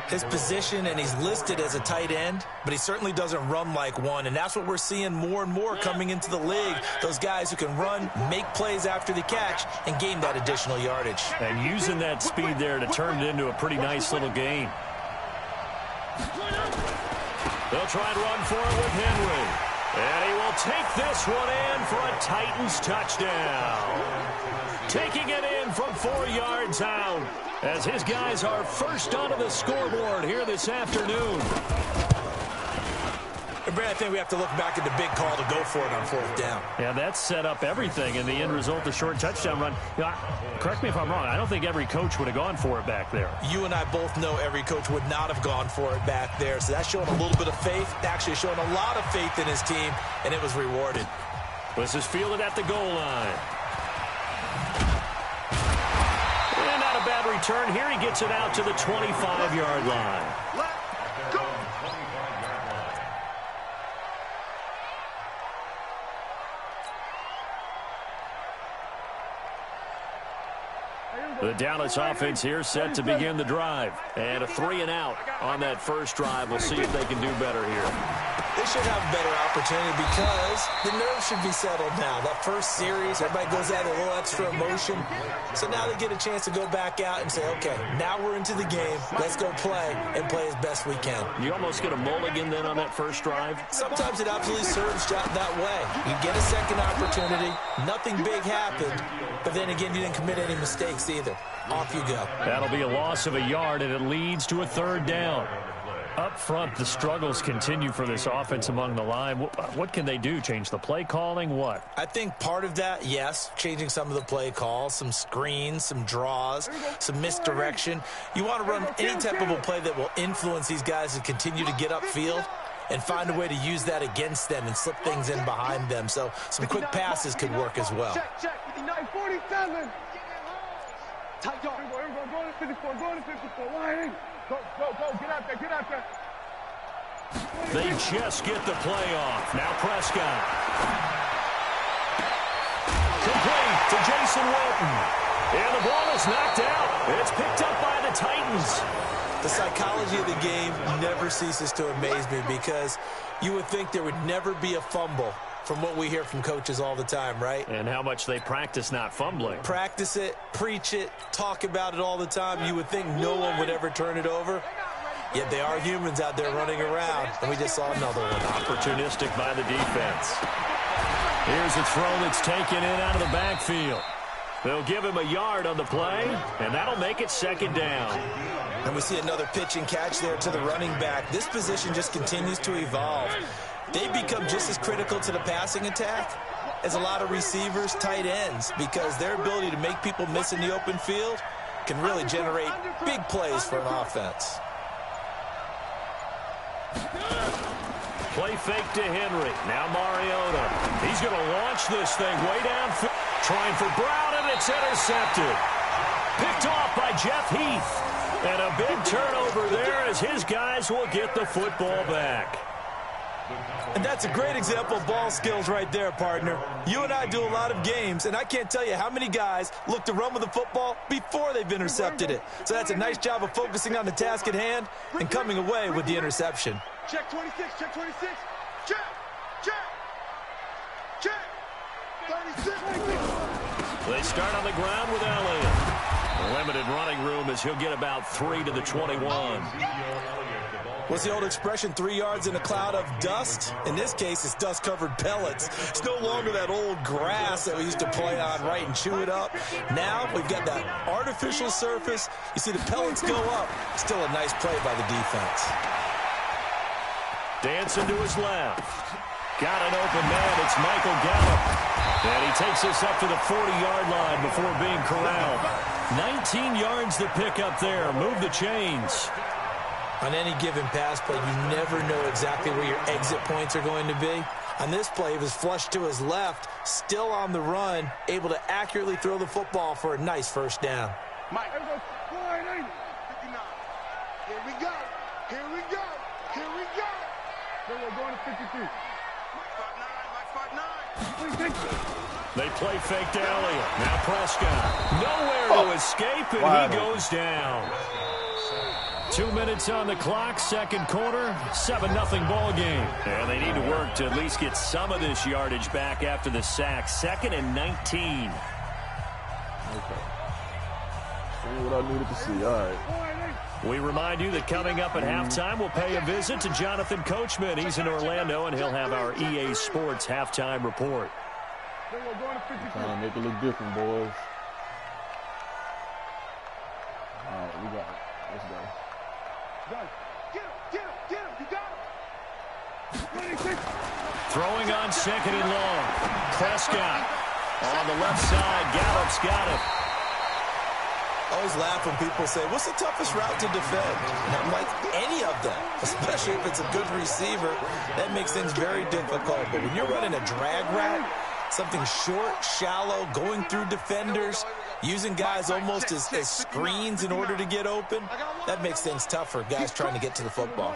His position, and he's listed as a tight end, but he certainly doesn't run like one, and that's what we're seeing more and more coming into the league. Those guys who can run, make plays after the catch, and gain that additional yardage. And using that speed there to turn it into a pretty nice little gain. They'll try and run for it with Henry. And he will take this one in for a Titans touchdown. Taking it in from 4 yards out as his guys are first onto the scoreboard here this afternoon. And Brad, I think we have to look back at the big call to go for it on 4th down. Yeah, that set up everything in the end result, the short touchdown run. You know, correct me if I'm wrong. I don't think every coach would have gone for it back there. You and I both know every coach would not have gone for it back there. So that's showing a little bit of faith, actually showing a lot of faith in his team, and it was rewarded. This is fielded at the goal line. And not a bad return. Here he gets it out to the 25-yard line. The Dallas offense here set to begin the drive. And a 3 and out on that first drive. We'll see if they can do better here. They should have a better opportunity because the nerves should be settled now. That first series, everybody goes out with a little extra emotion. So now they get a chance to go back out and say, okay, now we're into the game. Let's go play and play as best we can. You almost get a mulligan then on that first drive? Sometimes it absolutely serves that way. You get a second opportunity. Nothing big happened. But then again, you didn't commit any mistakes either. Off you go. That'll be a loss of a yard, and it leads to a 3rd down. Up front, the struggles continue for this offense among the line. What can they do? Change the play calling? What? I think part of that, yes, changing some of the play calls, some screens, some draws, some misdirection. You want to run any type of a play that will influence these guys to continue to get upfield. and find a way to use that against them and slip things in behind them. So some quick passes could work as well. Check. 47. Tight dog. Go to 54. Go to 54. Line. Go. Get out there. They just get the play off. Now Prescott. Complete to Jason Wilton. And the ball is knocked out. It's picked up by the Titans. The psychology of the game never ceases to amaze me because you would think there would never be a fumble from what we hear from coaches all the time, right? And how much they practice not fumbling. Practice it, preach it, talk about it all the time. You would think no one would ever turn it over. Yet they are humans out there running around, and we just saw another one. Opportunistic by the defense. Here's a throw that's taken in out of the backfield. They'll give him a yard on the play, and that'll make it second down. And we see another pitch and catch there to the running back. This position just continues to evolve. They become just as critical to the passing attack as a lot of receivers, tight ends, because their ability to make people miss in the open field can really generate big plays for an offense. Play fake to Henry. Now Mariota. He's going to launch this thing way downfield. Trying for Brown, and it's intercepted. Picked off by Jeff Heath. And a big turnover there as his guys will get the football back. And that's a great example of ball skills right there, partner. You and I do a lot of games, and I can't tell you how many guys look to run with the football before they've intercepted it. So that's a nice job of focusing on the task at hand and coming away with the interception. Check 26. Check 36. They start on the ground with Elliott. Limited running room as he'll get about 3 to the 21. What's the old expression, 3 yards in a cloud of dust? In this case, it's dust-covered pellets. It's no longer that old grass that we used to play on, right, and chew it up. Now we've got that artificial surface. You see the pellets go up. Still a nice play by the defense. Dancing to his left. Got an open man. It's Michael Gallup. And he takes us up to the 40-yard line before being corralled. 19 yards to pick up there. Move the chains. On any given pass play, you never know exactly where your exit points are going to be. On this play, he was flushed to his left, still on the run, able to accurately throw the football for a nice first down. Mike. 59. Here we go. Then we're going to 53. Mike 5'9". They play fake to Elliott. Now Prescott. Nowhere to escape, and he goes down. 2 minutes on the clock, second quarter, 7-0 ball game. And they need to work to at least get some of this yardage back after the sack. 2nd and 19. Okay. See what I needed to see. All right. We remind you that coming up at halftime, we'll pay a visit to Jonathan Coachman. He's in Orlando, and he'll have our EA Sports halftime report. Trying to make it look different, boys. All right, we got it. Let's go. Get him. You got him. Throwing on 2nd and long. Prescott on the left side. Gallup's got it. I always laugh when people say, what's the toughest route to defend? And I'm like, any of them, especially if it's a good receiver. That makes things very difficult. But when you're running a drag route, something short, shallow, going through defenders, using guys almost as screens in order to get open, that makes things tough for guys trying to get to the football.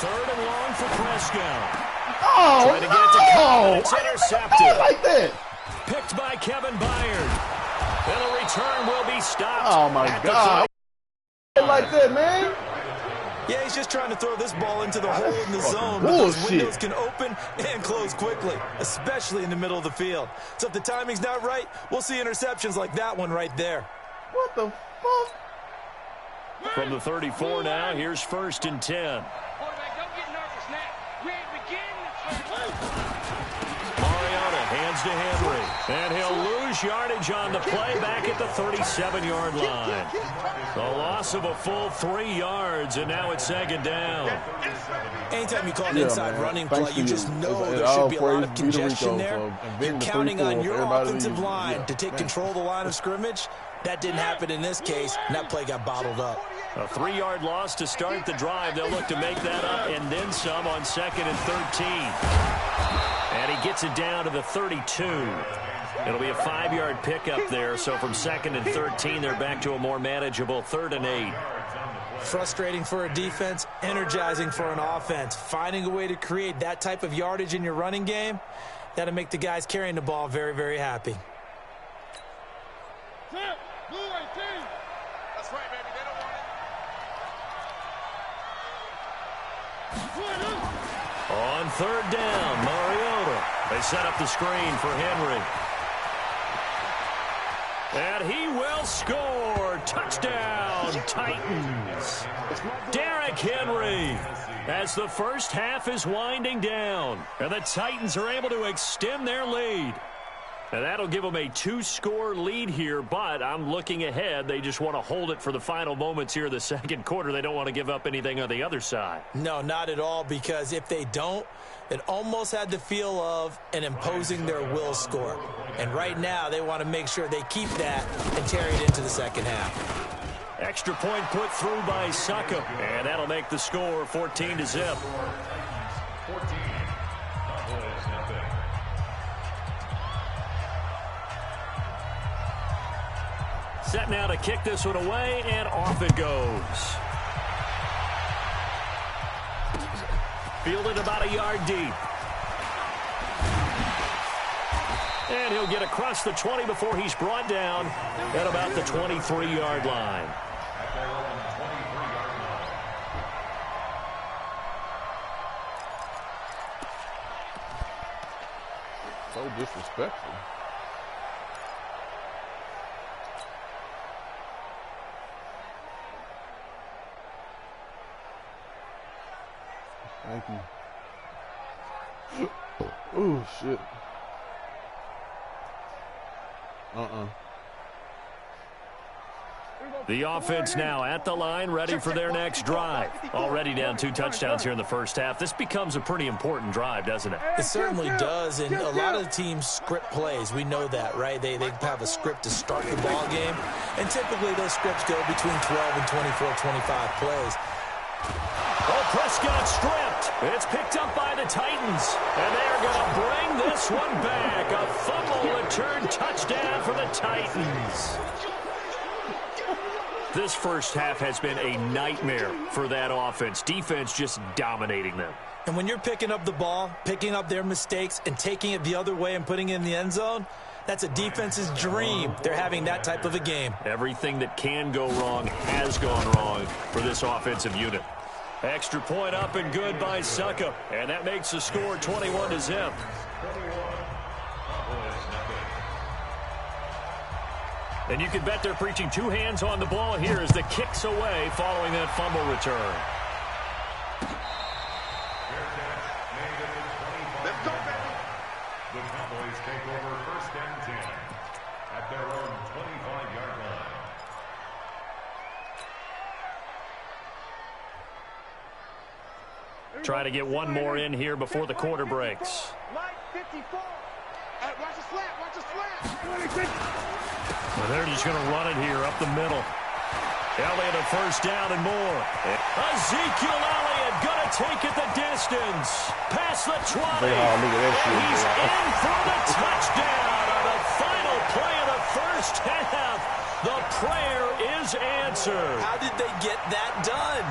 Third and long for Prescott. Oh, Trying to get it to Cobb. It's intercepted. Like that. Picked by Kevin Byard. And a return will be stopped. Oh, my God. Like that, man. Yeah, he's just trying to throw this ball into the hole in the zone. But those windows can open and close quickly, especially in the middle of the field. So if the timing's not right, we'll see interceptions like that one right there. What the fuck? From the 34 now, here's 1st and 10. Quarterback, don't get nervous now. We ain't beginning the Mariota hands to Henry. And he'll lose yardage on the play back at the 37-yard line. The loss of a full 3 yards, and now it's 2nd down. Anytime you call an inside running play, you just know there should be a lot of congestion there. You're counting on your offensive line to take control of the line of scrimmage. That didn't happen in this case, and that play got bottled up. A 3-yard loss to start the drive. They'll look to make that up and then some on 2nd and 13. And he gets it down to the 32. It'll be a 5-yard pickup there. So from 2nd and 13, they're back to a more manageable 3rd and 8. Frustrating for a defense, energizing for an offense. Finding a way to create that type of yardage in your running game, that'll make the guys carrying the ball very, very happy. That's right, baby. They don't want it. On 3rd down, Mariota. They set up the screen for Henry. And he will score. Touchdown, Titans. Derrick Henry, as the first half is winding down. And the Titans are able to extend their lead. And that'll give them a 2-score lead here, but I'm looking ahead. They just want to hold it for the final moments here in the 2nd quarter. They don't want to give up anything on the other side. No, not at all, because if they don't, it almost had the feel of an imposing their will score. And right now, they want to make sure they keep that and carry it into the 2nd half. Extra point put through by Suckup, and that'll make the score 14-0. 14. Cowboys nothing. Set now to kick this one away, and off it goes. Fielded about a yard deep. And he'll get across the 20 before he's brought down at about the 23-yard line. At their own 23-yard line. So disrespectful. Thank you. Oh, shit. The offense now at the line, ready for their next drive. Already down 2 touchdowns here in the first half. This becomes a pretty important drive, doesn't it? It certainly does, and a lot of the teams script plays. We know that, right? They have a script to start the ball game, and typically those scripts go between 12 and 24, 25 plays. Oh, Prescott stripped. It's picked up by the Titans, and they're going to bring this one back. A fumble return touchdown for the Titans. This first half has been a nightmare for that offense. Defense just dominating them. And when you're picking up the ball, picking up their mistakes, and taking it the other way and putting it in the end zone, that's a defense's dream. They're having that type of a game. Everything that can go wrong has gone wrong for this offensive unit. Extra point up and good by Suckup. And that makes the score 21-0. And you can bet they're preaching 2 hands on the ball here as the kick's away following that fumble return. Let's go, baby. The Cowboys take over 1st and 10 at their own 25-yard line. Try to get one more in here before the quarter breaks. Line 54. Watch the slant. Watch the slant. Well, they're just going to run it here up the middle. Elliott a first down and more. Ezekiel Elliott going to take it the distance. Past the 20. And he's in for the touchdown on the final play of the first half. The prayer is answered. How did they get that done?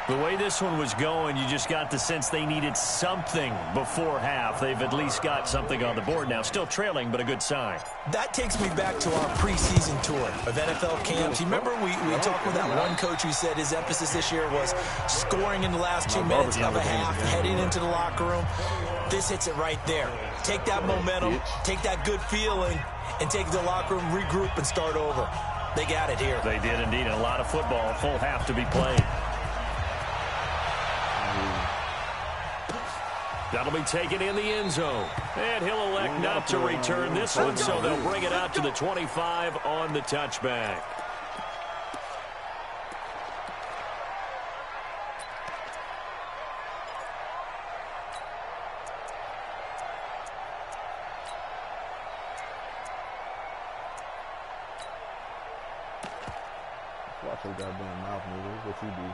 The way this one was going, you just got the sense they needed something before half. They've at least got something on the board now. Still trailing, but a good sign. That takes me back to our preseason tour of NFL camps. You remember we talked with that one coach who said his emphasis this year was scoring in the last 2 minutes of a half, heading into the locker room. This hits it right there. Take that momentum, take that good feeling, and take the locker room, regroup, and start over. They got it here. They did indeed. A lot of football, a full half to be played. That'll be taken in the end zone. And he'll elect not to return this one, so they'll bring it out to the 25 on the touchback. Watch your goddamn mouth, nigga. That's what you do.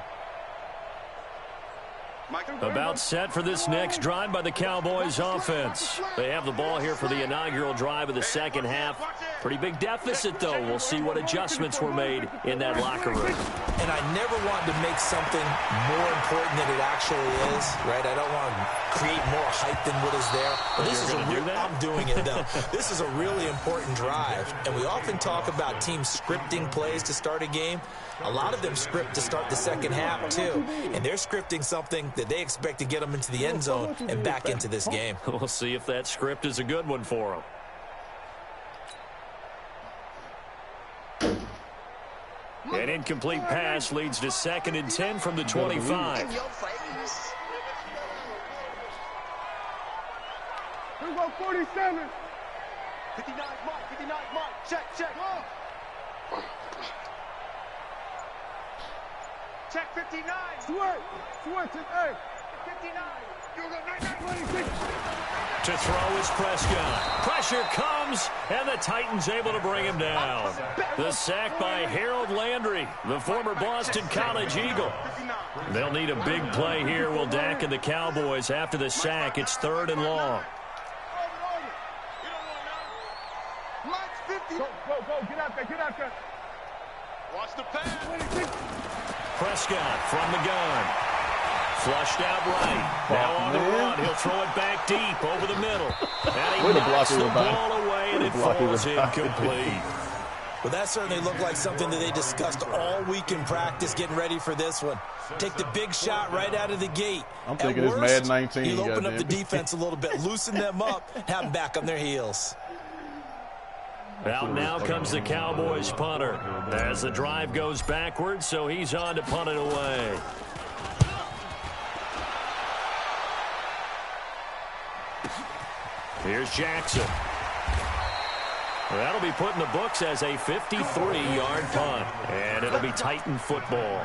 About set for this next drive by the Cowboys offense. They have the ball here for the inaugural drive of the second half. Pretty big deficit, though. We'll see what adjustments were made in that locker room. And I never want to make something more important than it actually is, right? I don't want to create more hype than what is there. But this is I'm doing it, though. This is a really important drive. And we often talk about teams scripting plays to start a game. A lot of them script to start the second half, too. And they're scripting something that they expect to get them into the end zone and back into this game. We'll see if that script is a good one for them. An incomplete pass leads to 2nd and 10 from the 25. Here we go, 47. 59, Mark, 59, Mark. Check. Check 59. Switch, hey. 59. You go 99. To throw is Prescott. Pressure comes, and the Titans able to bring him down. The sack by Harold Landry, the former Boston College Eagle. They'll need a big play here. Will Dak and the Cowboys after the sack. It's 3rd and long. Go, get out there. Watch the pass. Prescott from the gun. Flushed out right. Now on the run. He'll throw it back deep over the middle. And he knocks the ball away, and it falls incomplete. Well, that certainly looked like something that they discussed all week in practice getting ready for this one. Take the big shot right out of the gate. I'm thinking it's Mad 19. He'll open up the defense a little bit, loosen them up, have them back on their heels. Out now comes the Cowboys punter as the drive goes backwards, so he's on to punt it away. Here's Jackson. That'll be put in the books as a 53-yard punt, and it'll be Titan football.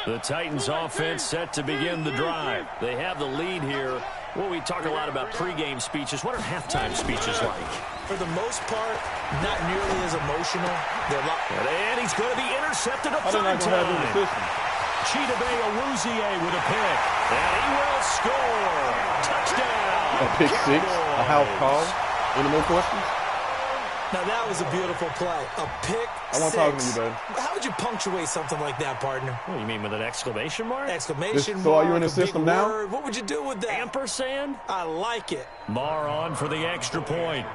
The Titans offense set to begin the drive. They have the lead here. Well, we talk a lot about pregame speeches. What are halftime speeches like? For the most part, not nearly as emotional. And he's going to be intercepted a third time. Chidobe Awuzie with a pick. And he will score. Touchdown. A pick six, a house call. Any more questions? Now, that was a beautiful play. A pick I want to talk to you, baby. How would you punctuate something like that, partner? What do you mean, with an exclamation mark? Exclamation mark. So are you in the system now? Word. What would you do with that? Ampersand? I like it. Marr on for the extra point.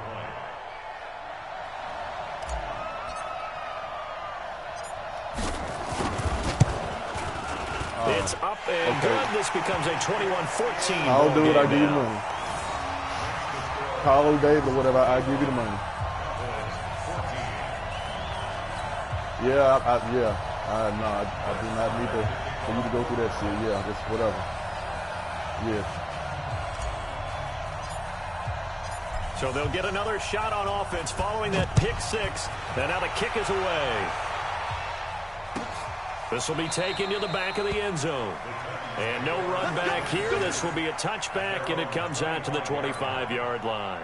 It's up and good. This becomes a 21-14. I'll do it. I give you the money. Call Dave or whatever. I give you the money. Yeah, I do not need for you to go through that shit. Yeah, just whatever. Yeah. So they'll get another shot on offense following that pick six. And now the kick is away. This will be taken to the back of the end zone. And no run back here. This will be a touchback, and it comes out to the 25-yard line.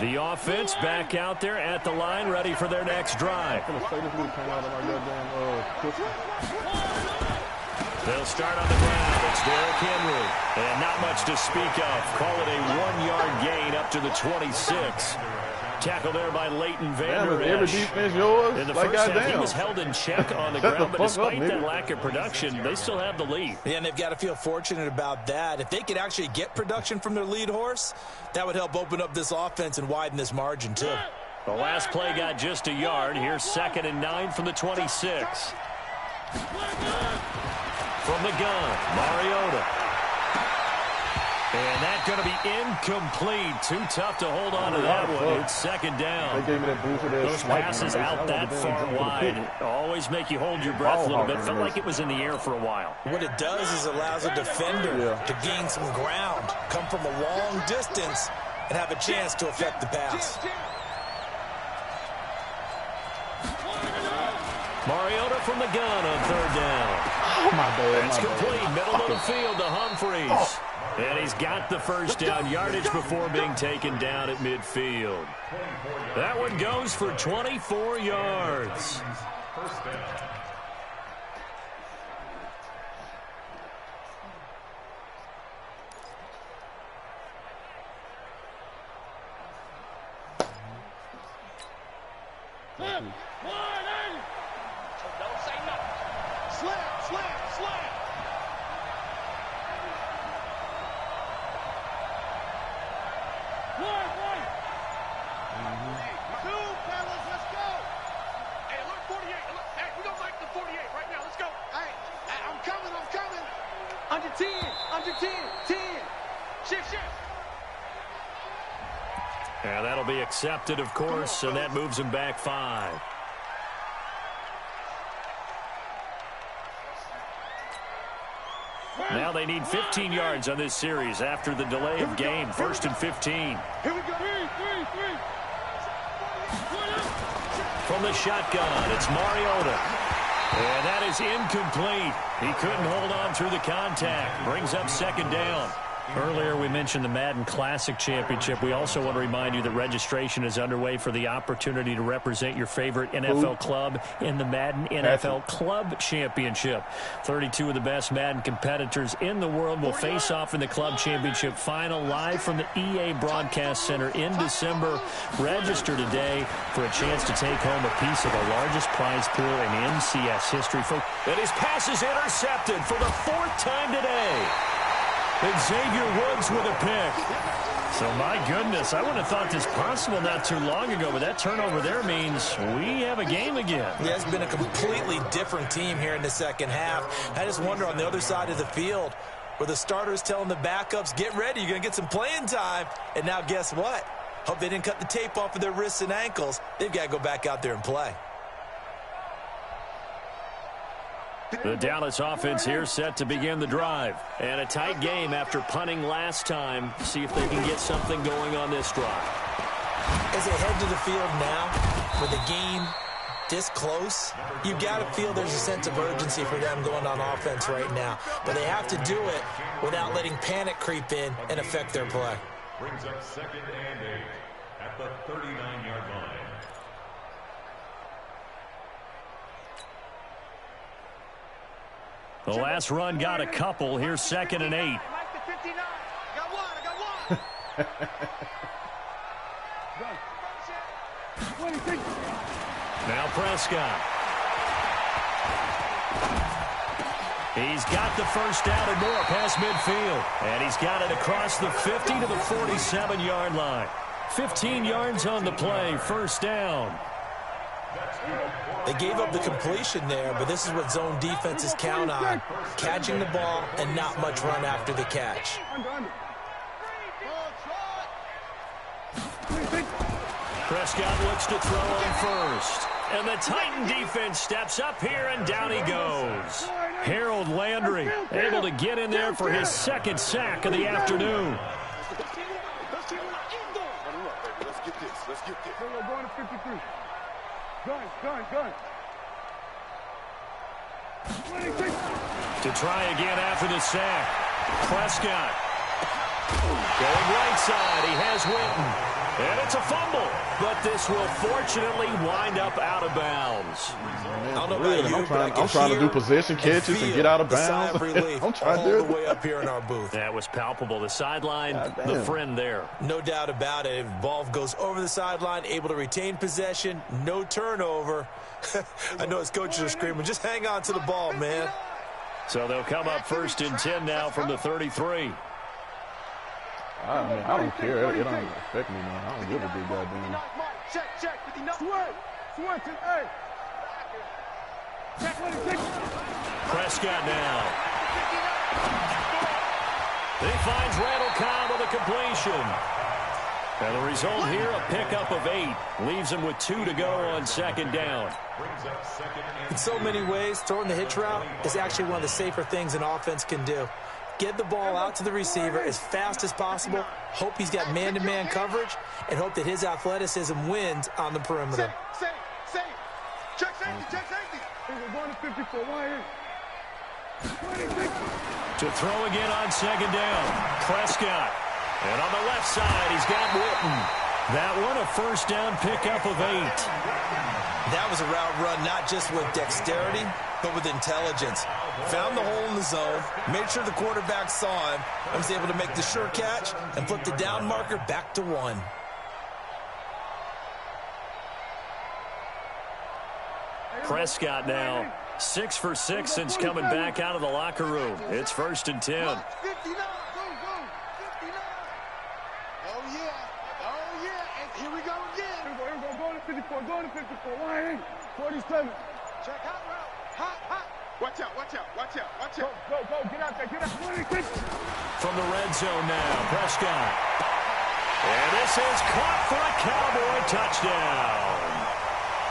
The offense back out there at the line, ready for their next drive. They'll start on the ground. It's Derrick Henry. And not much to speak of. Call it a 1-yard gain up to the 26. Tackled there by Leighton Vander Esch. Every defense yours. In the like first half, goddamn. he was held in check on the ground, but despite that lack of production, they still have the lead. Yeah, and they've got to feel fortunate about that. If they could actually get production from their lead horse, that would help open up this offense and widen this margin, too. The last play got just a yard. Here's 2nd and 9 from the 26. From the gun, Mariota. And that's going to be incomplete. Too tough to hold on to that one. It's 2nd down. They gave me that booster there. Those passes out that far wide always make you hold your breath a little bit. Felt like it was in the air for a while. What it does is allows a defender to gain some ground, come from a long distance, and have a chance to affect the pass. Mariota from the gun on third down. Oh, my bad. It's complete, middle of the field to Humphries. And he's got the first down yardage before being taken down at midfield. That one goes for 24 yards. First down. Don't say nothing. Slam. One. Two, fellas, let's go. Hey, look, 48. Hey, we don't like the 48 right now. Let's go. Hey, I'm coming. Under 10. 10. Shift. Yeah, that'll be accepted, of course, and that moves him back 5. Now they need 15 yards on this series after the delay of game. 1st and 15. Here we go. Three. From the shotgun, it's Mariota. And that is incomplete. He couldn't hold on through the contact. Brings up 2nd down. Earlier, we mentioned the Madden Classic Championship. We also want to remind you that registration is underway for the opportunity to represent your favorite NFL club in the Madden NFL Club Championship. 32 of the best Madden competitors in the world will face off in the Club Championship final live from the EA Broadcast Center in December. Register today for a chance to take home a piece of the largest prize pool in MCS history. And his pass is intercepted for the 4th time today. And Xavier Woods with a pick. So, my goodness, I wouldn't have thought this possible not too long ago, but that turnover there means we have a game again. Yeah, it's been a completely different team here in the second half. I just wonder on the other side of the field where the starters telling the backups, get ready, you're going to get some playing time. And now guess what? Hope they didn't cut the tape off of their wrists and ankles. They've got to go back out there and play. The Dallas offense here set to begin the drive. And a tight game after punting last time. See if they can get something going on this drive. As they head to the field now, with the game this close, you've got to feel there's a sense of urgency for them going on offense right now. But they have to do it without letting panic creep in and affect their play. Brings up 2nd and 8 at the 39-yard line. The last run got a couple. Here's 2nd and 8. I like the 59. I got one. Now Prescott. He's got the first down and more past midfield. And he's got it across the 50 to the 47-yard line. 15 yards on the play. First down. They gave up the completion there, but this is what zone defenses count on. Catching the ball and not much run after the catch. Prescott looks to throw on first. And the Titan defense steps up here, and down he goes. Harold Landry able to get in there for his 2nd sack of the afternoon. Let's get this. Going to 53. Gun. To try again after the sack. Prescott going right side. He has Winton. And it's a fumble. But this will fortunately wind up out of bounds. I don't know about you, I'm trying to do possession catches and get out of bounds. I'm trying to do it all the way up here in our booth. That was palpable. The sideline, the friend there. No doubt about it. If ball goes over the sideline, able to retain possession, no turnover. I know his coaches are screaming, just hang on to the ball, man. So they'll come up 1st and 10 now from the 33. I don't care. It don't affect me, man. I don't give a big goddamn. Check. Prescott now. He finds Randall Cobb with a completion. And the result here, a pickup of 8. Leaves him with 2 to go on 2nd down. In so many ways, throwing the hitch route is actually one of the safer things an offense can do. Get the ball out to the receiver as fast as possible, hope he's got man-to-man coverage, and hope that his athleticism wins on the perimeter. Safe. Check safety. Going to 54. Why? To throw again on second down. Prescott. And on the left side, he's got Witten. That one a first down pickup of 8. That was a route run not just with dexterity, but with intelligence. Found the hole in the zone, made sure the quarterback saw him, and was able to make the sure catch and flip the down marker back to 1. Prescott now 6 for 6 since coming back out of the locker room. It's 1st and 10. 59. Go, 59. Oh, yeah. Oh, yeah. And here we go again. Here we go. Go to 54. Go to 54. Why? 47. Check hot route. Hot. Watch out. Go. Get out there. Get out. 26. From the red zone now, Prescott. And this is caught for a Cowboy touchdown.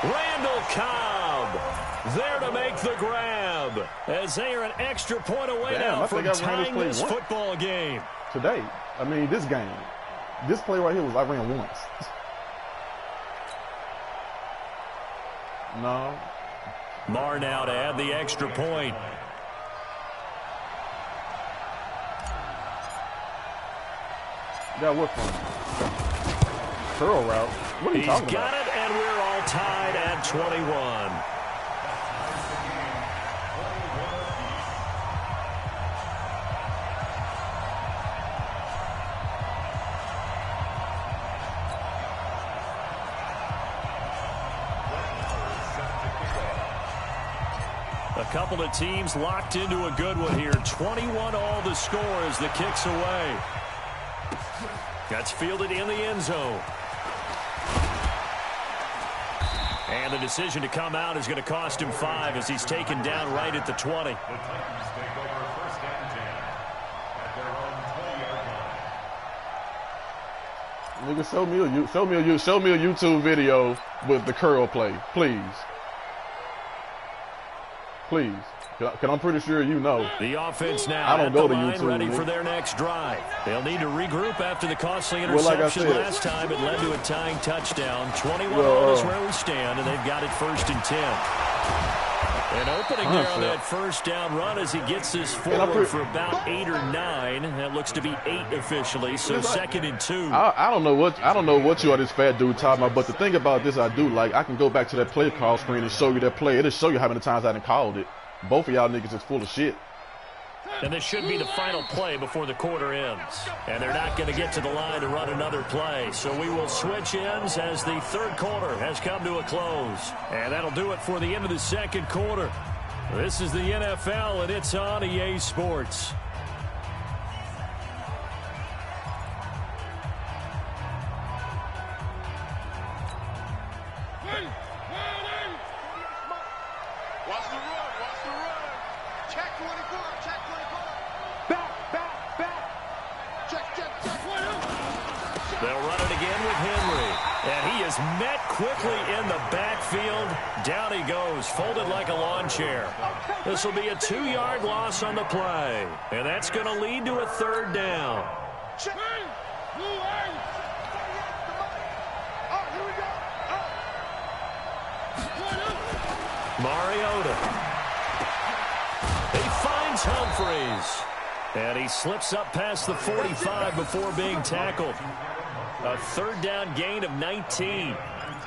Randall Cobb there to make the grab as they are an extra point away now from tying this football game. Today, I mean, this game, this play right here was I ran once. No. Marr now to add the extra point. Got what from? Curl route. What are you talking about? He's got it, and we're all tied at 21. A couple of teams locked into a good one here. 21 all the score as the kick's away. That's fielded in the end zone. And the decision to come out is going to cost him 5 as he's taken down right at the 20. The Titans take over 1st and 10 at their own 20-yard line. Nigga, show me a YouTube video with the curl play, please. Please. Because I'm pretty sure you know. The offense now I don't go to line, YouTube, ready nigga. for their next drive. They'll need to regroup after the costly interception last time. It led to a tying touchdown. 21 is where we stand, and they've got it 1st and 10. An opening there on that first down run as he gets this forward for about 8 or 9. That looks to be 8 officially, so 2nd and 2. I don't know what you are this fat dude talking about, but the thing about this I do like, I can go back to that play call screen and show you that play. It'll show you how many times I done called it. Both of y'all niggas is full of shit. And this should be the final play before the quarter ends. And they're not going to get to the line to run another play. So we will switch ends as the 3rd quarter has come to a close. And that'll do it for the end of the 2nd quarter. This is the NFL, and it's on EA Sports. Met quickly in the backfield. Down he goes, folded like a lawn chair. This will be a 2-yard loss on the play. And that's going to lead to a 3rd down. Mariota. He finds Humphreys. And he slips up past the 45 before being tackled. A 3rd down gain of 19.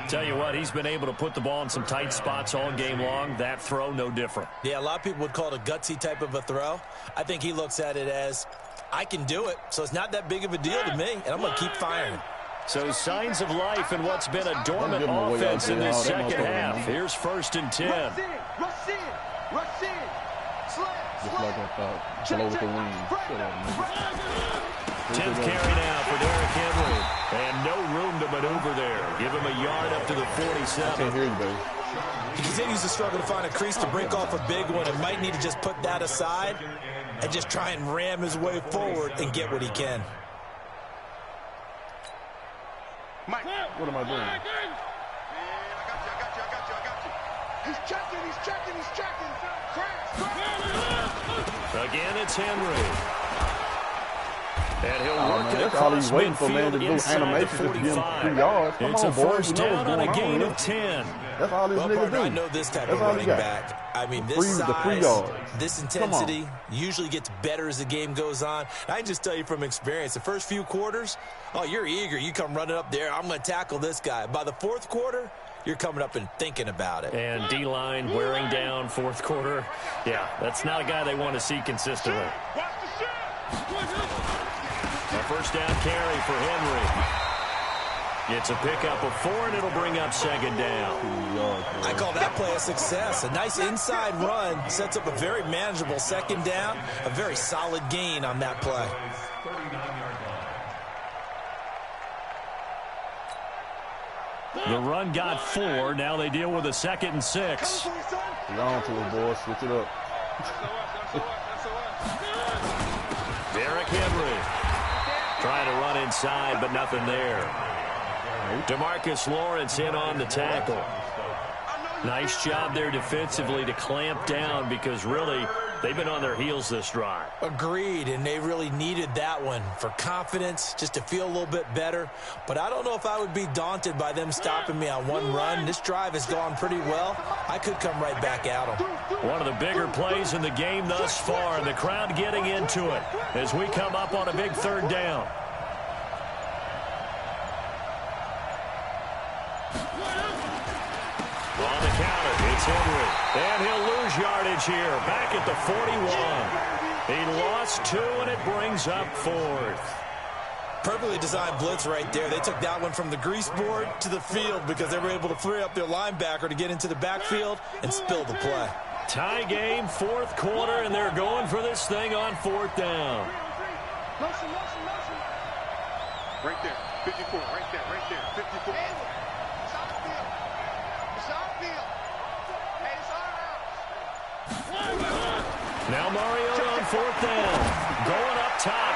Tell you what, he's been able to put the ball in some tight spots all game long. That throw, no different. Yeah, a lot of people would call it a gutsy type of a throw. I think he looks at it as, I can do it, so it's not that big of a deal to me, and I'm going to keep firing. So signs of life in what's been a dormant offense in this 2nd half. Here's 1st and 10. Rush in. Just like I thought. Blow with the wings. 10th carry now for Derrick Henry. And no room to maneuver there. Give him a yard up to the 47. I can't hear you, baby. He continues to struggle to find a crease to break off a big one and might need to just put that aside and just try and ram his way forward and get what he can. Mike, what am I doing? I got you. He's checking. Crash. Again, it's Henry. And he'll work it that's all across he's waiting for, man, to midfield do inside the animation just to give him 45. 3 yards. Come It's on, a boys. first You know down what's on a going gain on of 10. That's all this Well, nigga partner, do. I know this type That's of all he running got. back. I mean, this The 3 size, yards. this Come on. intensity usually gets better as the game goes on. And I can just tell you from experience, the first few quarters, oh, you're eager. You come running up there, I'm going to tackle this guy. By the fourth quarter, you're coming up and thinking about it. And D-line wearing down fourth quarter. Yeah, that's not a guy they want to see consistently. A first down carry for Henry. It's a pickup of 4, and it'll bring up second down. I call that play a success. A nice inside run sets up a very manageable second down. A very solid gain on that play. The run got 4. Now they deal with a 2nd and 6. Get on to it, boys. Switch it up. Derrick Henry trying to run inside, but nothing there. DeMarcus Lawrence in on the tackle. Nice job there defensively to clamp down because really they've been on their heels this drive. Agreed, and they really needed that one for confidence, just to feel a little bit better. But I don't know if I would be daunted by them stopping me on one run. This drive has gone pretty well. I could come right back at them. One of the bigger plays in the game thus far, and the crowd getting into it as we come up on a big 3rd down. On the counter, it's Henry. And he'll lose yardage here. Back at the 41. He lost 2, and it brings up 4th. Perfectly designed blitz right there. They took that one from the grease board to the field because they were able to free up their linebacker to get into the backfield and spill the play. Tie game, 4th quarter, and they're going for this thing on 4th down. Right there, 54, right there, 54. Now Mariota on 4th down. Going up top.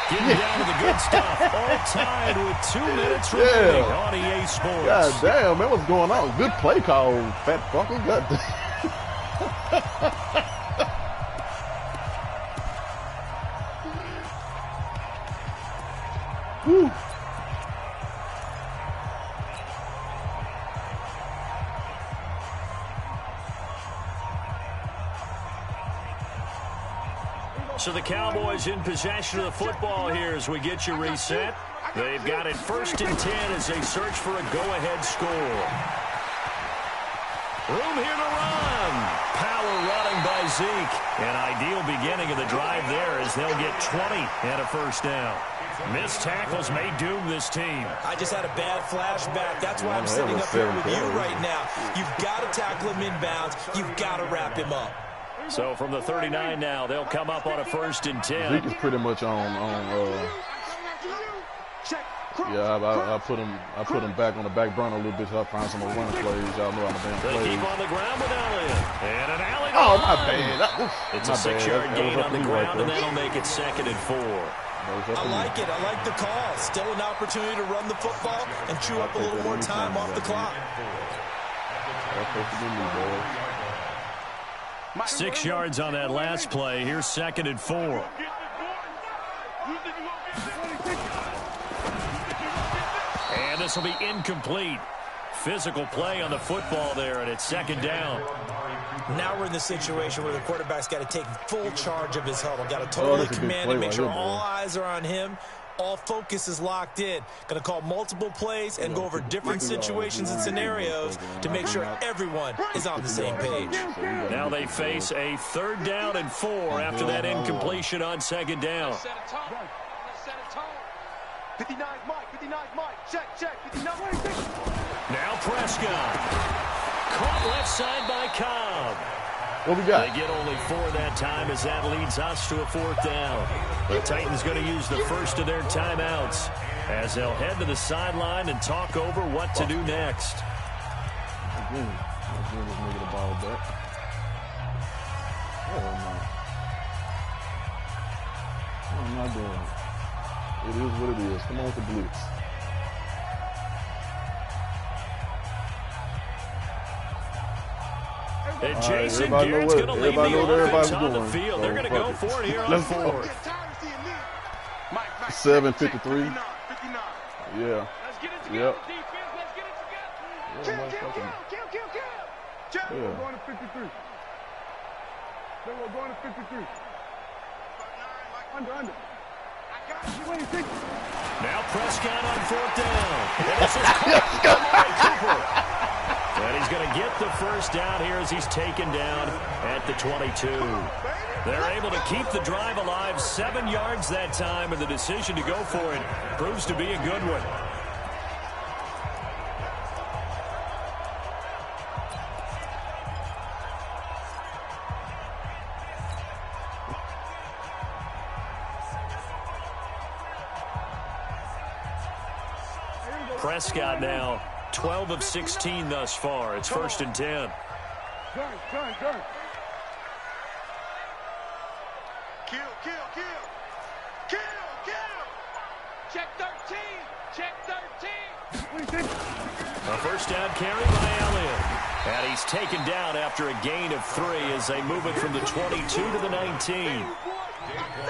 Getting down to the good stuff. All tied with 2 minutes remaining on EA Sports. God damn, man, what's going on? Good play call, fat fucker. God damn. Whew. So the Cowboys in possession of the football here as we get you reset. They've got it 1st and 10 as they search for a go-ahead score. Room here to run. Power running by Zeke. An ideal beginning of the drive there as they'll get 20 and a first down. Missed tackles may doom this team. I just had a bad flashback. That's why I'm sitting up here with you right now. You've got to tackle him inbounds. You've got to wrap him up. So from the 39 now, they'll come up on a 1st and 10. Zeke is pretty much on yeah, I put him back on the back burner a little bit so I find some more run plays. Y'all know I'm a damn They plays. keep on the ground with Elliott. And an alley. Oh, my bad. It's a 6-yard gain on the ground, and that'll make it 2nd and 4. I like it. I like the call. Still an opportunity to run the football and chew up a little more time off the clock. That's supposed to be me, boys. 6 yards on that last play. Here's 2nd and 4. And this will be incomplete. Physical play on the football there, and it's 2nd down. Now we're in the situation where the quarterback's got to take full charge of his huddle. Got to totally command it, make sure all eyes are on him. All focus is locked in. Going to call multiple plays and go over different situations and scenarios to make sure everyone is on the same page. Now they face a 3rd down and 4 after that incompletion on 2nd down. Set a tone. Set a tone. 59 Mike, 59 Mike. Check, 59. Now Prescott. Caught left side by Cobb. What we got? They get only 4 that time as that leads us to a 4th down. The Titans going to use the first of their timeouts as they'll head to the sideline and talk over what to do next. Again, let's give this nigga the ball back. No, I'm not doing it. It is what it is. Come on with the blitz. And Jason right, Garrett's going to lead the offense on the going. field. So, they're going to go for it here on 4th. 7:53. 59. Yeah. Let's get it together, Yep. defense. Let's get it together. Yeah, Kill. motherfucking- Check. Yeah. We're going to 53. Then we're going to 53. Under. I got you. 26. Now Prescott on 4th down. And this is Amari Cooper. And he's going to get the first down here as he's taken down at the 22. They're able to keep the drive alive, 7 yards that time, and the decision to go for it proves to be a good one. Prescott now 12 of 16 thus far. It's 1st and 10. Turn. Kill. Check 13. Check 13. 26. A first down carry by Elliott. And he's taken down after a gain of 3 as they move it from the 22 to the 19.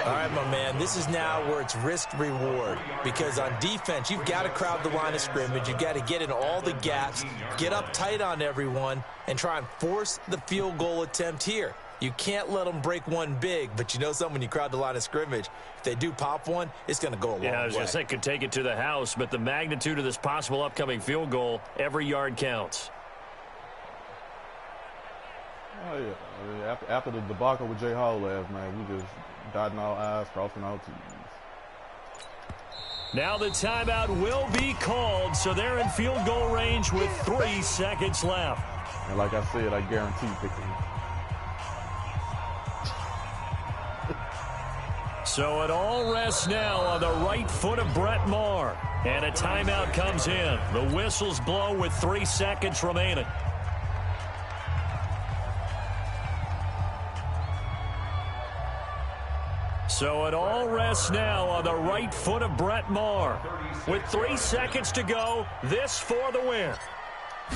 All right, my man, this is now where it's risk-reward, because on defense, you've got to crowd the line of scrimmage. You've got to get in all the gaps, get up tight on everyone, and try and force the field goal attempt here. You can't let them break one big, but you know something, when you crowd the line of scrimmage, if they do pop one, it's going to go a long way. Yeah, I was going to say, could take it to the house, but the magnitude of this possible upcoming field goal, every yard counts. Oh, yeah. I mean, after the debacle with Jay Hall last night, we just dotting our I's, crossing our T's. Now the timeout will be called, so they're in field goal range with 3 seconds left. And like I said, I guarantee victory. So it all rests now on the right foot of Brett Maher. And a timeout comes in. The whistles blow with 3 seconds remaining. So it all rests now on the right foot of Brett Maher. With 3 seconds to go, this for the win. I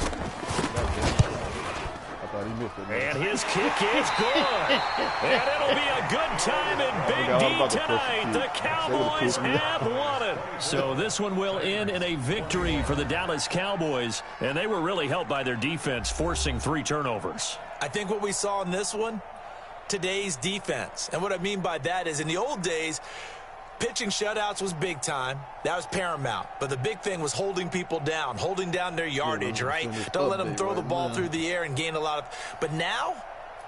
thought he missed it. And his kick is good. And it'll be a good time in Big D tonight. The Cowboys have won it. So this one will end in a victory for the Dallas Cowboys. And they were really helped by their defense, forcing 3 turnovers. I think what we saw in this one, today's defense. And what I mean by that is, in the old days, pitching shutouts was big time. That was paramount. But the big thing was holding people down, holding down their yardage, right? Don't let them throw the ball through the air and gain a lot of. But now,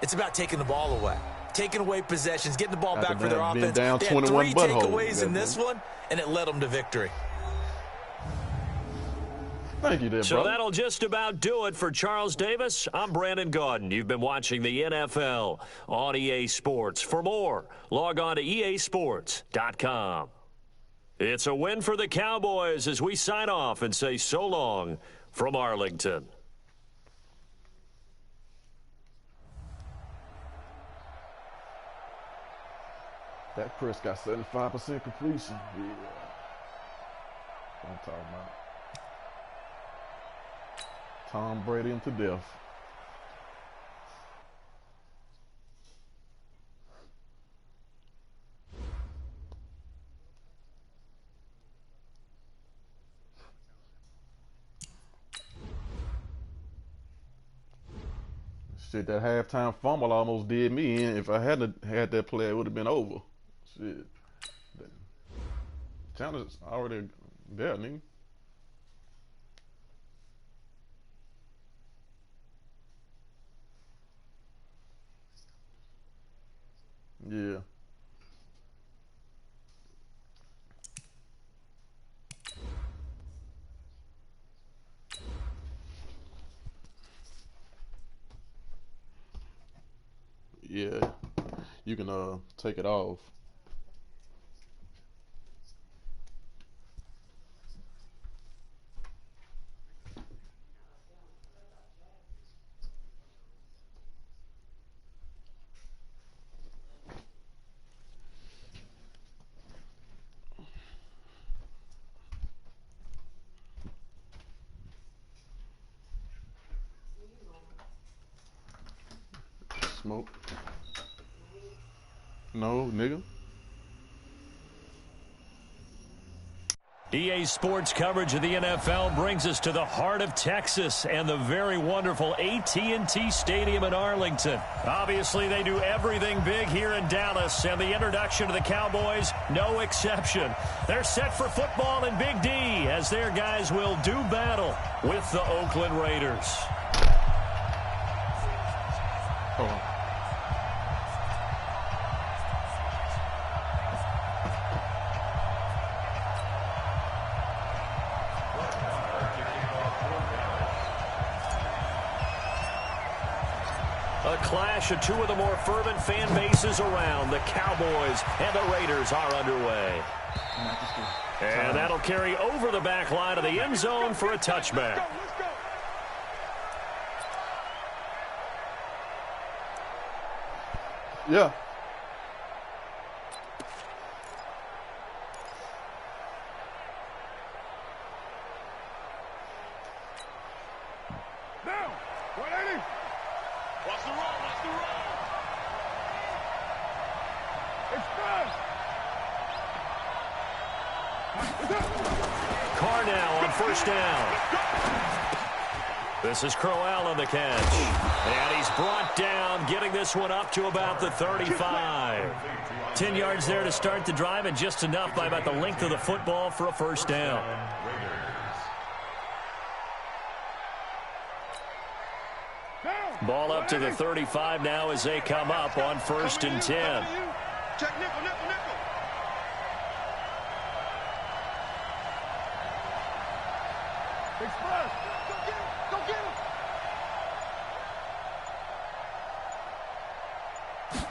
it's about taking the ball away, taking away possessions, getting the ball back for their offense. Down They had 21 3 takeaways in this one, and it led them to victory. Thank you, there, So brother. that'll just about do it for Charles Davis. I'm Brandon Gaudin. You've been watching the NFL on EA Sports. For more, log on to easports.com. It's a win for the Cowboys as we sign off and say so long from Arlington. Dak Prescott 75% completion. Yeah. What I'm talking about. Tom Brady him to death. Shit, that halftime fumble almost did me in. If I hadn't had that play, it would have been over. Shit. The challenge is already there, nigga. Yeah. Yeah. You can take it off. Smoke. No, nigga. EA Sports coverage of the NFL brings us to the heart of Texas and the very wonderful AT&T Stadium in Arlington. Obviously, they do everything big here in Dallas, and the introduction to the Cowboys, no exception. They're set for football in Big D as their guys will do battle with the Oakland Raiders. Hold on. A clash of two of the more fervent fan bases around. The Cowboys and the Raiders are underway. And that'll carry over the back line of the end zone for a touchback. Yeah. Now, 180. Watch the roll, watch the roll. Express. Carr now on first down. This is Crowell on the catch. And he's brought down, getting this one up to about the 35. 10 yards there to start the drive, and just enough by about the length of the football for a first down. Ball up to the 35 now as they come up on 1st and 10. Check nickel, nickel, nickel. Express. Go get him. Go get him.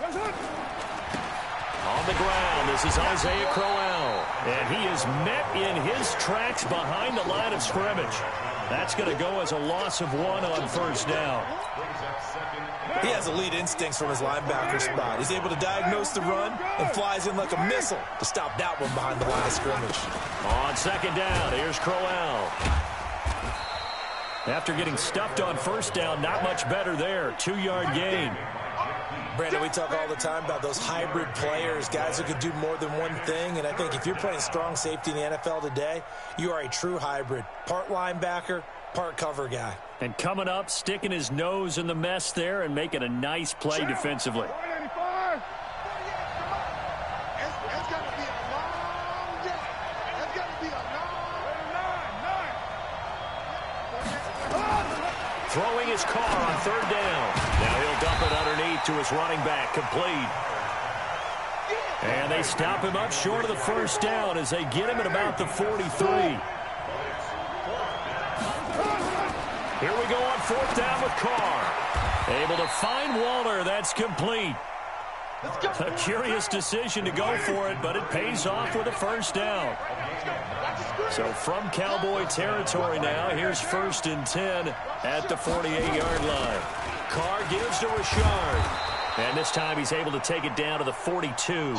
That's it. On the ground, this is Isaiah Crowell. And he is met in his tracks behind the line of scrimmage. That's going to go as a loss of 1 on first down. He has elite instincts from his linebacker spot. He's able to diagnose the run and flies in like a missile to stop that one behind the line of scrimmage. On 2nd down, here's Crowell. After getting stuffed on first down, not much better there. 2-yard gain. Brandon, we talk all the time about those hybrid players, guys who can do more than one thing, and I think if you're playing strong safety in the NFL today, you are a true hybrid. Part linebacker, part cover guy. And coming up, sticking his nose in the mess there and making a nice play defensively. 185. It's going to be a long day. It's going to be a long 9. Throwing his Carr on 3rd down. Now he'll dump it underneath to his running back, complete. And they stop him up short of the first down as they get him at about the 43. Here we go on 4th down with Carr. Able to find Waller. That's complete. A curious decision to go for it, but it pays off with a first down. So from Cowboy territory now, here's 1st and 10 at the 48-yard line. Carr gives to Richard. And this time he's able to take it down to the 42.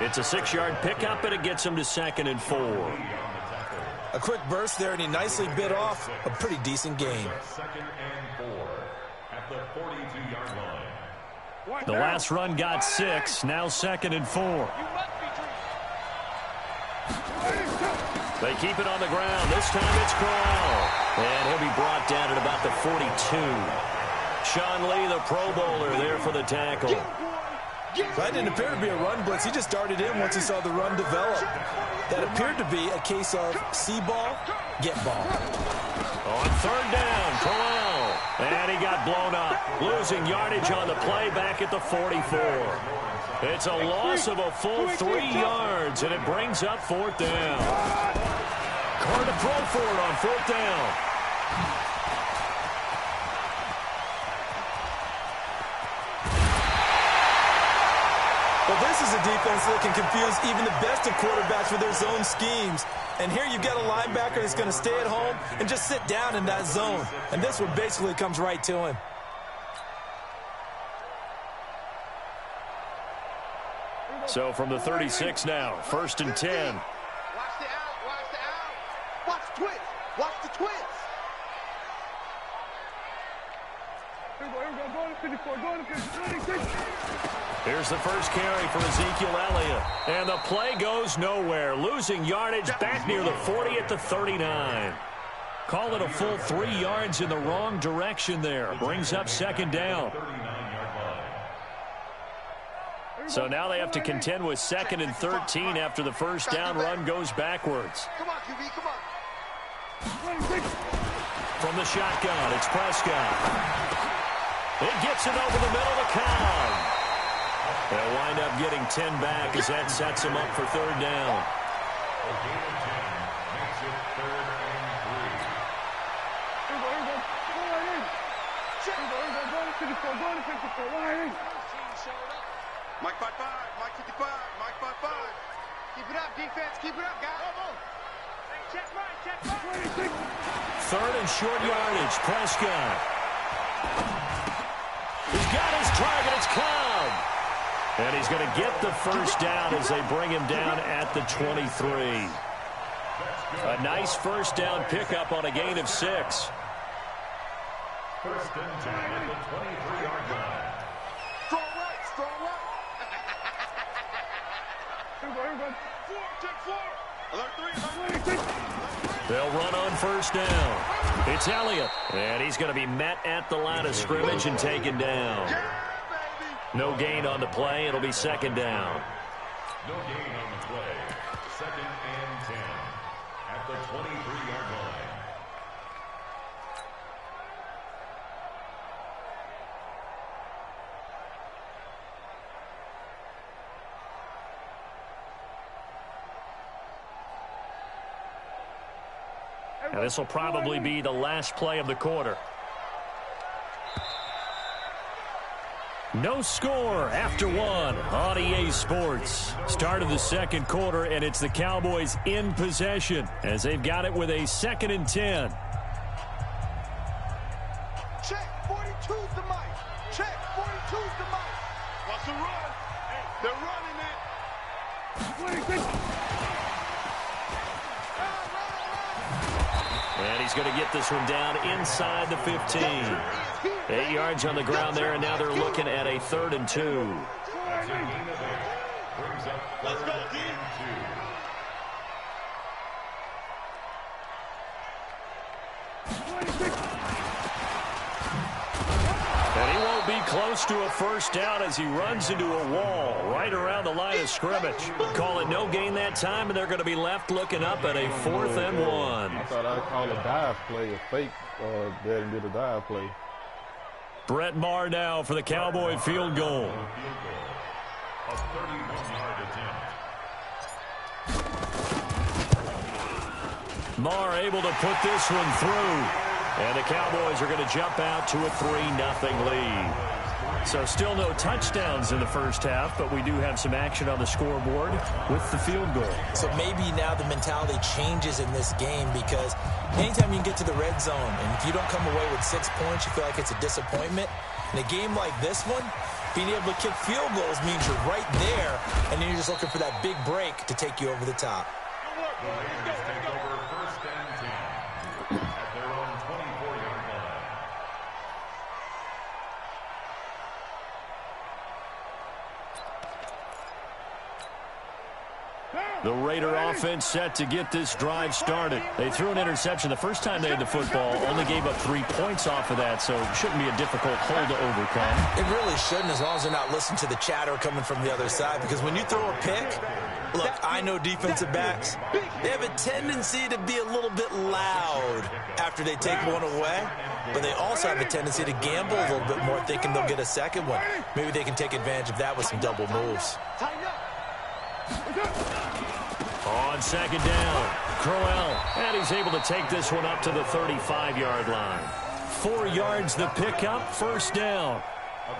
It's a 6-yard pickup, and it gets him to 2nd and 4. A quick burst there, and he nicely bit off a pretty decent gain. 2nd and 4 at the 42-yard line. The last run got 6, now 2nd and 4. They keep it on the ground. This time it's Crowell. And he'll be brought down at about the 42. Sean Lee, the Pro Bowler, there for the tackle. That didn't appear to be a run blitz. He just started in once he saw the run develop. That appeared to be a case of see ball, get ball. On 3rd down, Crowell. And he got blown up. Losing yardage on the play back at the 44. It's a loss of a full 3 yards, and it brings up 4th down. Carr to throw for it on 4th down. Well, this is a defense that can confuse even the best of quarterbacks with their zone schemes. And here you've got a linebacker that's going to stay at home and just sit down in that zone. And this one basically comes right to him. So from the 36 now, 1st and 10. Watch the out, watch the out. Watch the twist, watch the twist. Here's the first carry for Ezekiel Elliott. And the play goes nowhere. Losing yardage back near the 40 at the 39. Call it a full 3 yards in the wrong direction there. Brings up second down. So now they have to contend with 2nd and 13 after the first down run goes backwards. Come on, QB, come on. From the shotgun, it's Prescott. It gets it over the middle to Cobb. They'll wind up getting 10 back as that sets them up for third down. Mike 5-5, Mike 55, Mike 5-5. Keep it up, defense. Keep it up, guys. Check right, check right. Third and short yardage, Prescott. He's got his target, it's Cobb. And he's going to get the first down as they bring him down at the 23. A nice first down pickup on a gain of 6. First and 10 at the 23-yard line. Strong right, strong right. Check 4. Alert 3. They'll run on first down. It's Elliott. And he's going to be met at the line of scrimmage and taken down. No gain on the play. It'll be second down. No gain on the play. Second and 10 at the 23-yard line. And this will probably be the last play of the quarter. No score after 1 on EA Sports. Start of the second quarter, and it's the Cowboys in possession as they've got it with a 2nd and 10. Check 42's the mic. Check 42's the mic. What's the run? They're running it. And he's going to get this one down inside the 15. 8 yards on the ground there, and now they're looking at a 3rd and 2. Brings up Let's go, third team. and 2. And he won't be close to a first down as he runs into a wall right around the line of scrimmage. Call it no gain that time, and they're going to be left looking up at a 4th and 1. I thought I'd call a dive play, a fake that and did a dive play. Brett Maher now for the Cowboy field goal. A 31-yard attempt. Maher able to put this one through. And the Cowboys are going to jump out to a 3-0 lead. So still no touchdowns in the first half, but we do have some action on the scoreboard with the field goal. So maybe now the mentality changes in this game because anytime you can get to the red zone and if you don't come away with 6 points, you feel like it's a disappointment. In a game like this one, being able to kick field goals means you're right there, and then you're just looking for that big break to take you over the top. The Raiders take over first and 10 at their own 24-yard line. The Raider offense set to get this drive started. They threw an interception the first time they had the football, only gave up 3 points off of that, so it shouldn't be a difficult hole to overcome. It really shouldn't, as long as they're not listening to the chatter coming from the other side, because when you throw a pick, look, I know defensive backs, they have a tendency to be a little bit loud after they take one away, but they also have a tendency to gamble a little bit more, thinking they'll get a second one. Maybe they can take advantage of that with some double moves. On second down, Crowell, and he's able to take this one up to the 35-yard line. 4 yards the pickup, first down.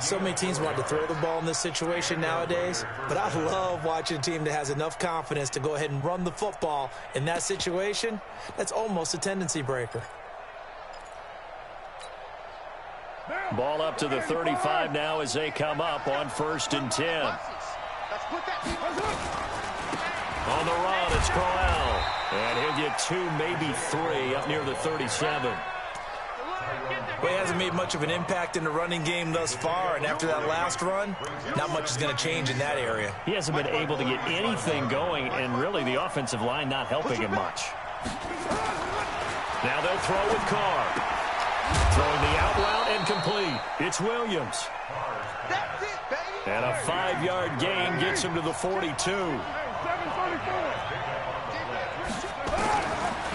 So many teams want to throw the ball in this situation nowadays, but I love watching a team that has enough confidence to go ahead and run the football. In that situation, that's almost a tendency breaker. Ball up to the 35 now as they come up on 1st and 10. On the run, it's Crowell. And he'll get 2, maybe 3, up near the 37. Well, he hasn't hasn't made much of an impact in the running game thus far, and after that last run, not much is going to change in that area. He hasn't been able to get anything going, and really the offensive line not helping him much. Now they'll throw with Carr. Throwing the out route and complete. It's Williams. That's it, baby. And a 5-yard gain gets him to the 42.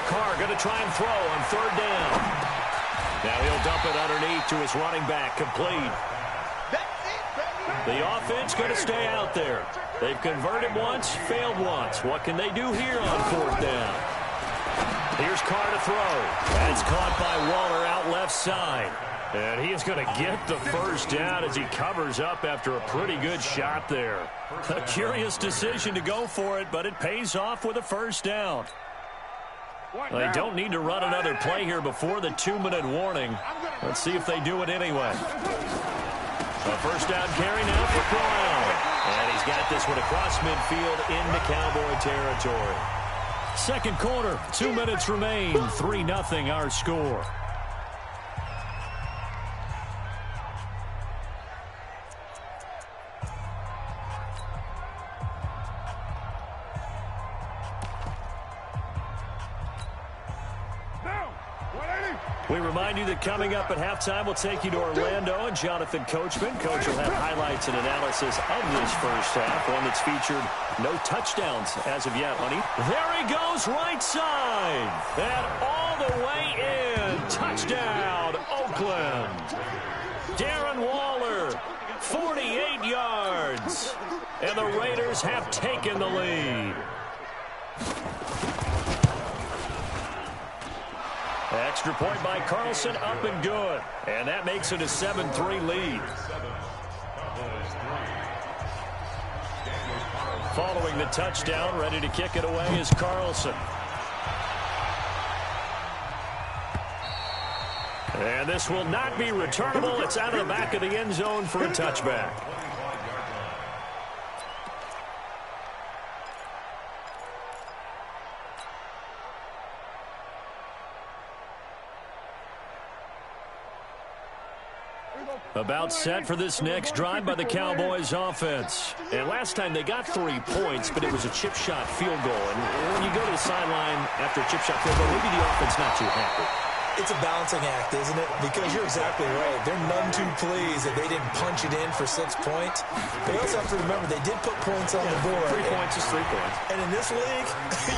Carr going to try and throw on 3rd down. Now he'll dump it underneath to his running back, complete. That's it, baby. The offense going to stay out there. They've converted once, failed once. What can they do here on 4th down? Here's Carr to throw. That's caught by Waller out left side. And he is going to get the 1st down as he covers up after a pretty good shot there. A curious decision to go for it, but it pays off with a 1st down. They don't need to run another play here before the 2-minute warning. Let's see if they do it anyway. A 1st down carry now for Brown. And he's got this one across midfield into Cowboy territory. 2nd quarter, 2 minutes remain. 3-0 our score. We remind you that coming up at halftime, we'll take you to Orlando and Jonathan Coachman. Coach will have highlights and analysis of this 1st half, one that's featured no touchdowns as of yet, honey. There he goes, right side. And all the way in. Touchdown, Oakland. Darren Waller, 48 yards. And the Raiders have taken the lead. Extra point by Carlson, up and good. And that makes it a 7-3 lead. Following the touchdown, ready to kick it away is Carlson. And this will not be returnable. It's out of the back of the end zone for a touchback. About set for this next drive by the Cowboys offense. And last time they got 3 points, but it was a chip shot field goal. And when you go to the sideline after a chip shot field goal, maybe the offense not too happy. It's a balancing act, isn't it? Because you're exactly right. They're none too pleased that they didn't punch it in for 6 points. But you also have to remember they did put points on the board. 3 points is 3 points. And in this league,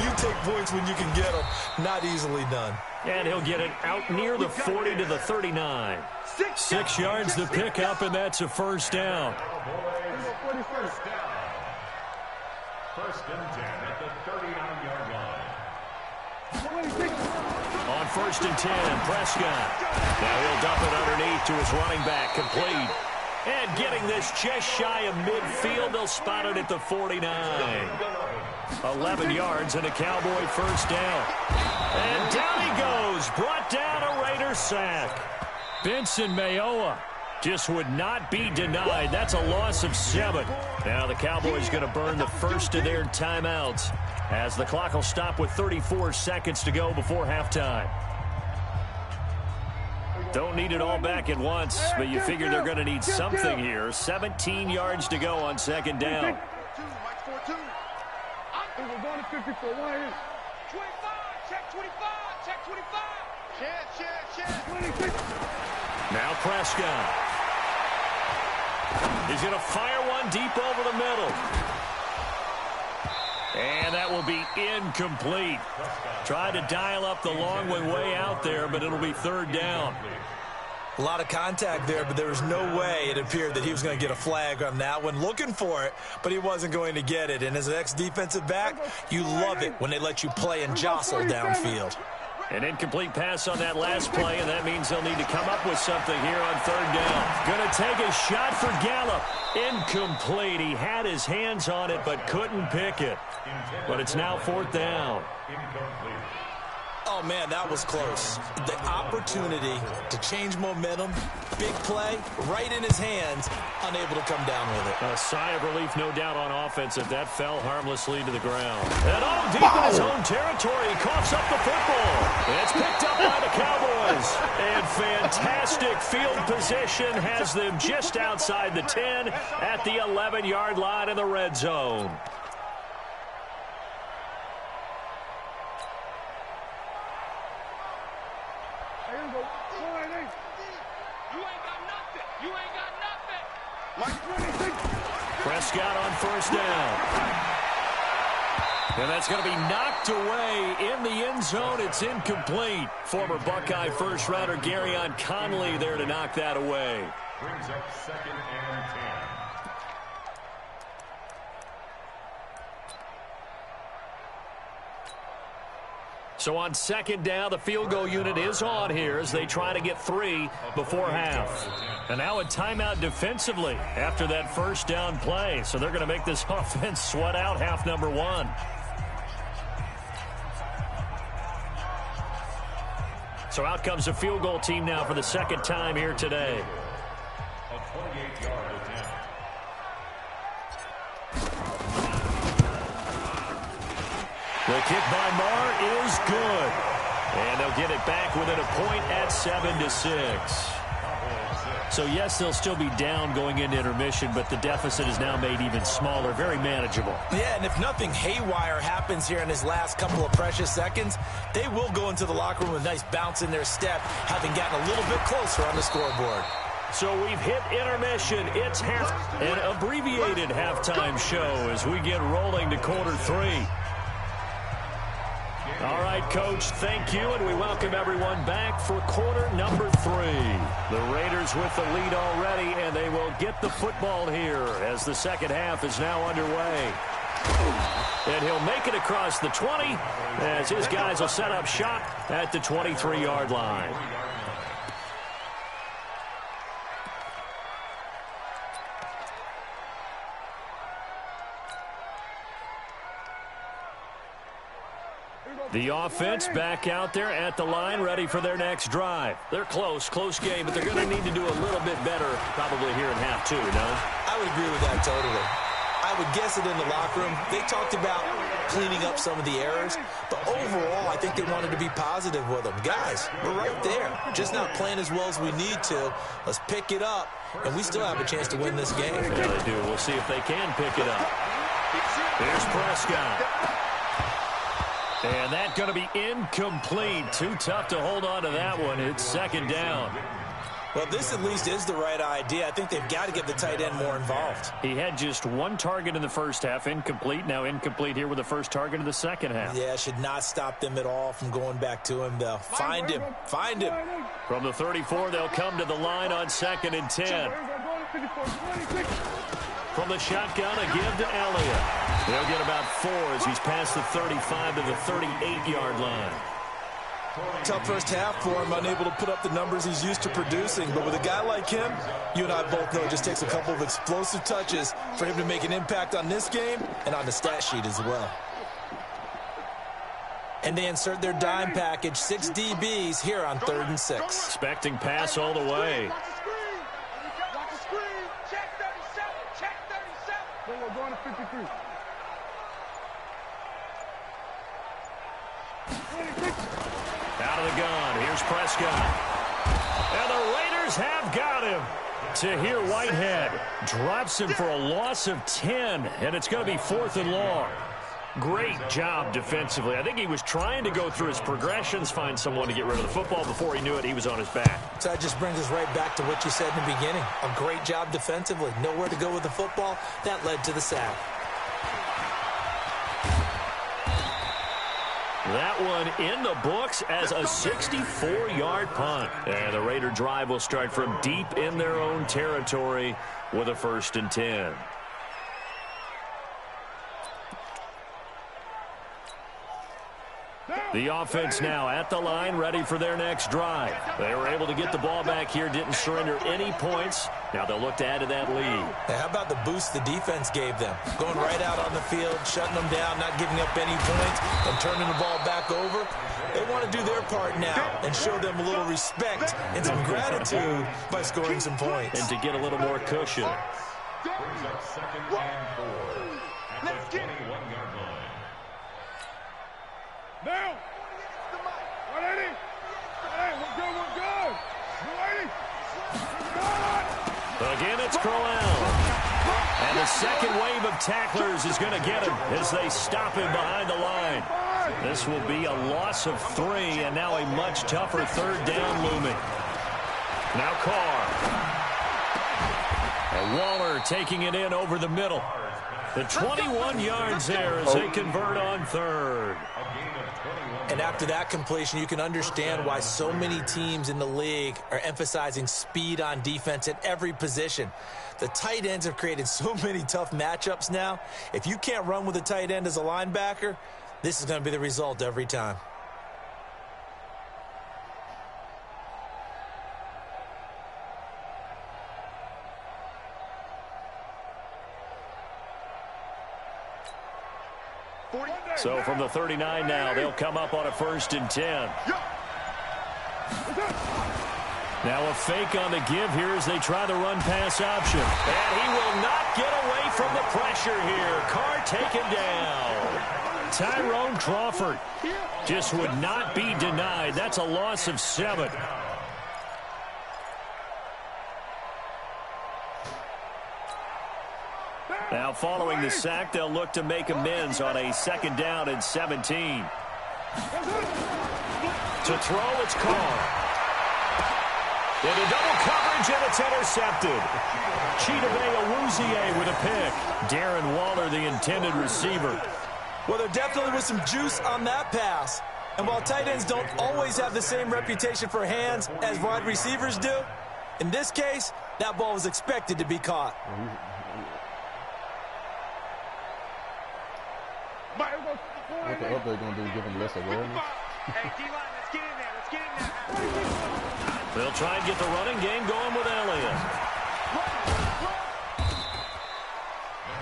you take points when you can get them. Not easily done. And he'll get it out near the 40 to the 39. 6 yards to pick up, and that's a 1st down. First and 10 at the 39-yard line. On 1st and 10, Prescott. Now he'll dump it underneath to his running back, complete. And getting this just shy of midfield, they'll spot it at the 49. 11 yards and a Cowboy 1st down. And down he goes, brought down a Raider sack. Benson Mayowa just would not be denied. That's a loss of 7. Now the Cowboys going to burn the first of their timeouts as the clock will stop with 34 seconds to go before halftime. Don't need it all back at once, but you figure they're going to need something here. 17 yards to go on 2nd down. 25, check 25, check 25. Check. Now Prescott. He's going to fire one deep over the middle. And that will be incomplete. Tried to dial up the long way out there, but it'll be 3rd down. A lot of contact there, but there was no way it appeared that he was going to get a flag on that one. Looking for it, but he wasn't going to get it. And as an ex-defensive back, you love it when they let you play and jostle downfield. An incomplete pass on that last play, and that means they'll need to come up with something here on 3rd down. Going to take a shot for Gallup. Incomplete. He had his hands on it, but couldn't pick it. But it's now 4th down. Incomplete. Pass complete to the tight end, Gallup. 4th and 10. 4th and 10. 4th and 10. Now Prescott. He's going to fire one deep over the middle. And that will be incomplete. Try to dial up the long way out there, but it'll be 3rd down. Oh, man, that was close. The opportunity to change momentum, big play, right in his hands, unable to come down with it. A sigh of relief, no doubt, on offense if that fell harmlessly to the ground. And all deep in his own territory, he coughs up the football. It's picked up by the Cowboys. And fantastic field position has them just outside the 10 at the 11-yard line in the red zone. Prescott on first down. And that's going to be knocked away in the end zone. It's incomplete. Former Buckeye first-rounder Garyon Conley there to knock that away. Brings up 2nd and 10. So on 2nd down, the field goal unit is on here as they try to get 3 before half. And now a timeout defensively after that first down play. So they're going to make this offense sweat out half number 1. So out comes the field goal team now for the 2nd time here today. A 28-yard attempt. The kick by Marr is good. And they'll get it back within a point at 7-6. So, yes, they'll still be down going into intermission, but the deficit is now made even smaller, very manageable. Yeah, and if nothing haywire happens here in his last couple of precious seconds, they will go into the locker room with a nice bounce in their step, having gotten a little bit closer on the scoreboard. So we've hit intermission. It's an abbreviated halftime show as we get rolling to quarter 3. All right, Coach, thank you, and we welcome everyone back for quarter number 3. The Raiders with the lead already, and they will get the football here as the second half is now underway. And he'll make it across the 20 as his guys will set up shop at the 23-yard line. The offense back out there at the line, ready for their next drive. They're close game, but they're going to need to do a little bit better probably here in half 2, no? I would agree with that totally. I would guess it in the locker room. They talked about cleaning up some of the errors, but overall, I think they wanted to be positive with them. Guys, we're right there. Just not playing as well as we need to. Let's pick it up, and we still have a chance to win this game. Yeah, they do. We'll see if they can pick it up. Here's Prescott. And that's going to be incomplete. Too tough to hold on to that one. It's 2nd down. Well, this at least is the right idea. I think they've got to get the tight end more involved. He had just 1 target in the first half, incomplete. Now incomplete here with the first target of the second half. Yeah, should not stop them at all from going back to him, though. Find him. Find him. From the 34, they'll come to the line on 2nd and 10. From the shotgun, a give to Elliott. They'll get about 4 as he's past the 35 to the 38-yard line. Tough first half for him, unable to put up the numbers he's used to producing. But with a guy like him, you and I both know it just takes a couple of explosive touches for him to make an impact on this game and on the stat sheet as well. And they insert their dime package, 6 DBs here on 3rd and 6. Expecting pass all the way. Out of the gun, here's Prescott. And the Raiders have got him. Tahir Whitehead drops him for a loss of 10, and it's going to be 4th and long. Great job defensively. I think he was trying to go through his progressions, find someone to get rid of the football. Before he knew it, he was on his back. So that just brings us right back to what you said in the beginning. A great job defensively. Nowhere to go with the football. That led to the sack. That one in the books as a 64-yard punt. And the Raider drive will start from deep in their own territory with a 1st and 10. The offense now at the line, ready for their next drive. They were able to get the ball back here, didn't surrender any points. Now they'll look to add to that lead. Hey, how about the boost the defense gave them? Going right out on the field, shutting them down, not giving up any points, and turning the ball back over. They want to do their part now and show them a little respect and some gratitude by scoring some points. And to get a little more cushion. Brings up second and 4 at the 21-yard line. Now. 180. Hey, we're good, we're good. 180. Again, it's Crowell. And the second wave of tacklers is going to get him as they stop him behind the line. This will be a loss of 3, and now a much tougher third down looming. Now Carr. And Waller taking it in over the middle. The 21 yards there as they convert on third. And after that completion, you can understand why so many teams in the league are emphasizing speed on defense at every position. The tight ends have created so many tough matchups now. If you can't run with a tight end as a linebacker, this is going to be the result every time. So from the 39 now, they'll come up on a 1st and 10. Now a fake on the give here as they try the run-pass option. And he will not get away from the pressure here. Carr taken down. Tyrone Crawford just would not be denied. That's a loss of 7. Now following the sack, they'll look to make amends on a 2nd down and 17. To throw, it's Carr. Into double coverage, and it's intercepted. Chidobe Awuzie with a pick. Darren Waller, the intended receiver. Well, there definitely was some juice on that pass. And while tight ends don't always have the same reputation for hands as wide receivers do, in this case, that ball was expected to be caught. What the update going to do? Give him less awareness? Hey, D-line, let's get in there. Let's get in there. They'll try and get the running game going with Elliott.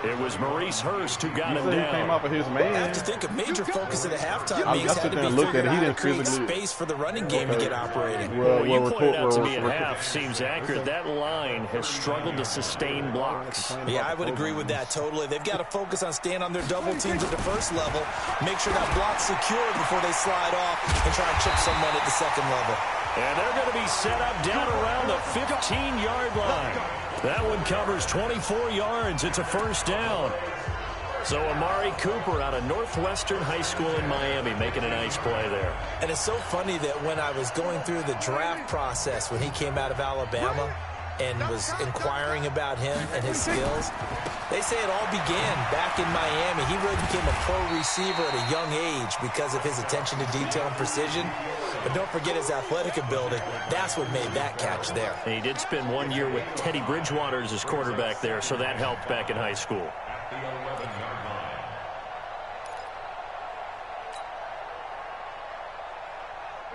It was Maurice Hurst who got him down. He came off of his man. I have to think a major focus of the halftime I meetings had to be figured out how to create physically space for the running game to get operating. Well, you pointed out to me at half seems accurate. That line has struggled to sustain blocks. Yeah, I would agree with that totally. They've got to focus on staying on their double teams at the first level, make sure that block's secure before they slide off and try and chip someone at the second level. And they're going to be set up down around the 15-yard line. That one covers 24 yards. It's a 1st down. So Amari Cooper out of Northwestern High School in Miami making a nice play there. And it's so funny that when I was going through the draft process when he came out of Alabama and was inquiring about him and his skills, they say it all began back in Miami. He really became a pro receiver at a young age because of his attention to detail and precision. But don't forget his athletic ability. That's what made that catch there. And he did spend 1 year with Teddy Bridgewater as his quarterback there, so that helped back in high school. At the 11-yard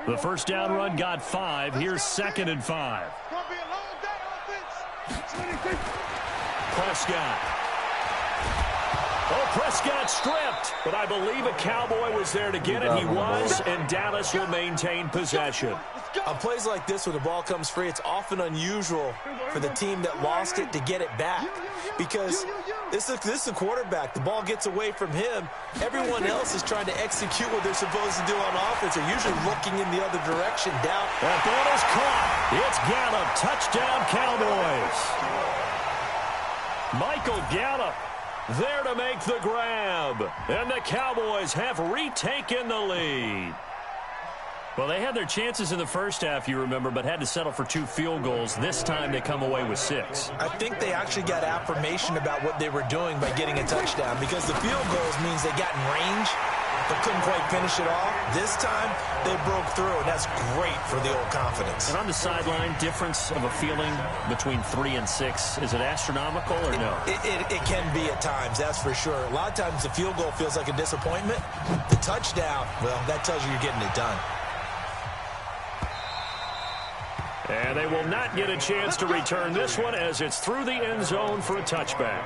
line. The 1st down run got 5. Here's 2nd and 5. Gonna be a long day, offense. Prescott. Oh, Prescott stripped, but I believe a Cowboy was there to get it. He was, and Dallas will maintain possession. On plays like this, when the ball comes free, it's often unusual for the team that lost it to get it back. Because this is a quarterback. The ball gets away from him. Everyone else is trying to execute what they're supposed to do on offense. They're usually looking in the other direction down. That ball is caught. It's Gallup. Touchdown, Cowboys. Michael Gallup there to make the grab. And the Cowboys have retaken the lead. Well, they had their chances in the first half, you remember, but had to settle for 2 field goals. This time they come away with 6. I think they actually got affirmation about what they were doing by getting a touchdown, because the field goals means they got in range but couldn't quite finish it off. This time they broke through, and that's great for the old confidence. And on the sideline, difference of a feeling between 3 and 6, is it astronomical or no? It can be at times, that's for sure. A lot of times the field goal feels like a disappointment. The touchdown, well, that tells you you're getting it done. And they will not get a chance to return this one as it's through the end zone for a touchback.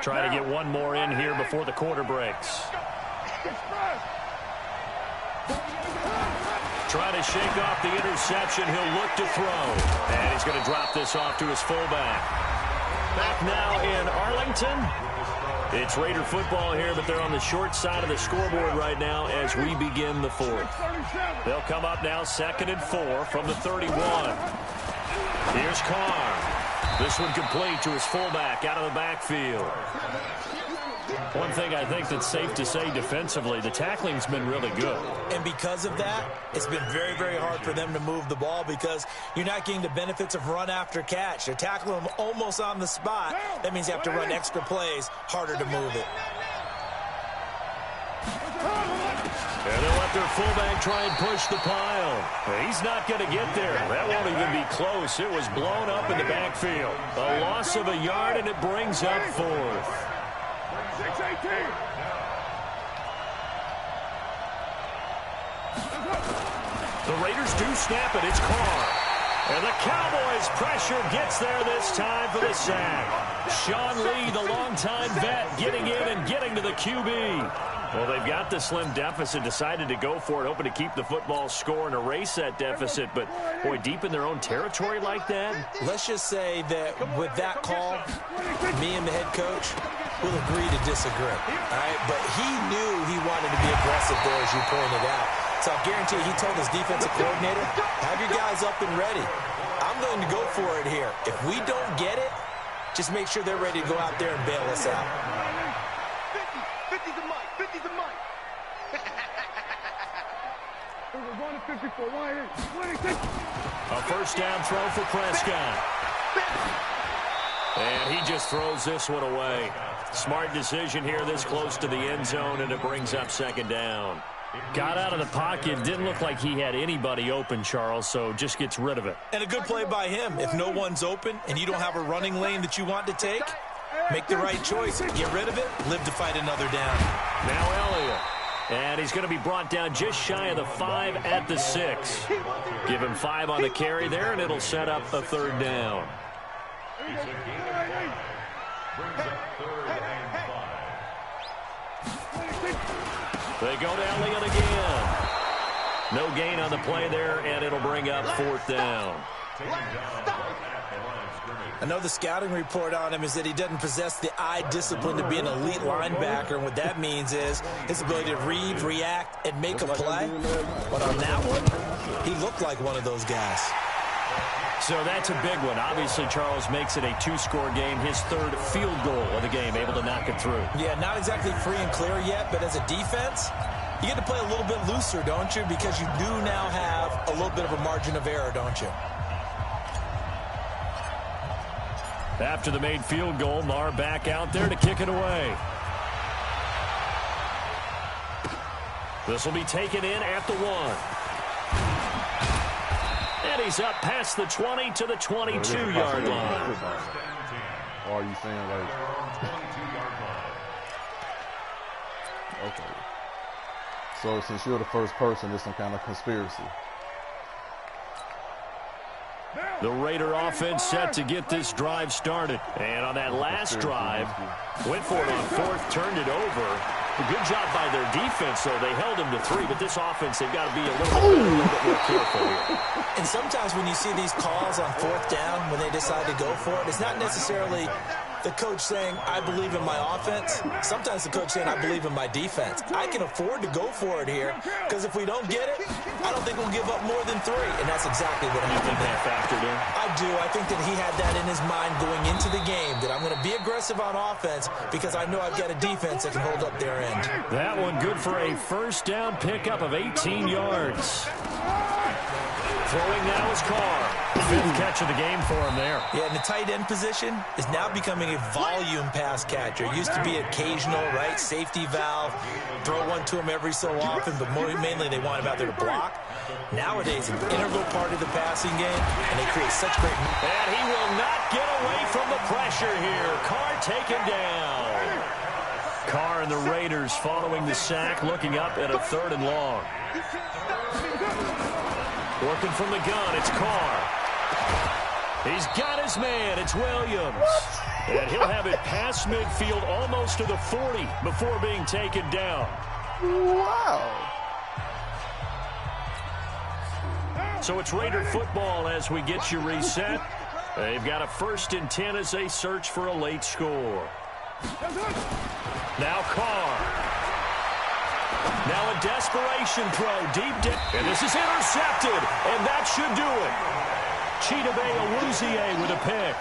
Try to get one more in here before the quarter breaks. Try to shake off the interception. He'll look to throw. And he's going to drop this off to his fullback. Back now in Arlington. It's Raider football here, but they're on the short side of the scoreboard right now as we begin the fourth. They'll come up now 2nd and 4 from the 31. Here's Carr. This one complete to his fullback out of the backfield. One thing I think that's safe to say defensively, the tackling's been really good. And because of that, it's been very, very hard for them to move the ball because you're not getting the benefits of run after catch. They're tackling them almost on the spot. That means you have to run extra plays, harder to move it. And they'll let their fullback try and push the pile. He's not going to get there. That won't even be close. It was blown up in the backfield. A loss of a yard, and it brings up 4th. 6-18. The Raiders do snap it. It's Carr. And the Cowboys' pressure gets there this time for the sack. Sean Lee, the longtime vet, getting in and getting to the QB. Well, they've got the slim deficit, decided to go for it, hoping to keep the football score and erase that deficit. But, boy, deep in their own territory like that? Let's just say that with that call, me and the head coach will agree to disagree. All right? But he knew he wanted to be aggressive there, as you pointed out. So I guarantee he told his defensive coordinator, have your guys up and ready. I'm going to go for it here. If we don't get it, just make sure they're ready to go out there and bail us out. 50's a mic. 50's a mic. A first down throw for Prescott. And he just throws this one away. Smart decision here this close to the end zone, and it brings up 2nd down. Got out of the pocket. Didn't look like he had anybody open, Charles, so just gets rid of it. And a good play by him. If no one's open and you don't have a running lane that you want to take, make the right choice. Get rid of it. Live to fight another down. Now Elliott. And he's going to be brought down just shy of the 5 at the 6. Give him 5 on the carry there, and it'll set up a 3rd down. They go to Elliott again. No gain on the play there, and it'll bring up 4th down. I know the scouting report on him is that he doesn't possess the eye discipline to be an elite linebacker, and what that means is his ability to read, react, and make a play. But on that one, he looked like one of those guys. So that's a big one. Obviously, Charles makes it a 2-score game, his 3rd field goal of the game, able to knock it through. Yeah, not exactly free and clear yet, but as a defense, you get to play a little bit looser, don't you? Because you do now have a little bit of a margin of error, don't you? After the made field goal, Marr back out there to kick it away. This will be taken in at the 1. And he's up past the 20 to the 22-yard line. Or are you saying like... Okay. So since you're the first person, it's some kind of conspiracy. The Raider offense set to get this drive started. And on that last drive, went for it on 4th, turned it over. A good job by their defense, though. They held him to 3, but this offense, they've got to be a little bit more careful here. And sometimes when you see these calls on 4th down, when they decide to go for it, it's not necessarily the coach saying, I believe in my offense. Sometimes the coach saying, I believe in my defense. I can afford to go for it here, because if we don't get it, I don't think we'll give up more than 3. And that's exactly what happened there. Factored in? I do. I think that he had that in his mind going into the game, that I'm going to be aggressive on offense because I know I've got a defense that can hold up their end. That one good for a first down pickup of 18 yards. Throwing now is Carr. 5th catch of the game for him there. Yeah, and the tight end position is now becoming a volume pass catcher. It used to be occasional, right? Safety valve. Throw one to him every so often, but mainly they want him out there to block. Nowadays, an integral part of the passing game, and they create such great... And he will not get away from the pressure here. Carr taken down. Carr and the Raiders following the sack, looking up at a 3rd and long. Working from the gun, it's Carr. He's got his man, it's Williams. And he'll have it past midfield almost to the 40 before being taken down. Wow. So it's Raider football as we get you reset. They've got a 1st and 10 as they search for a late score. Now Carr. Now a desperation throw deep down. And this is intercepted. And that should do it. Chidobe Awuzie with a pick.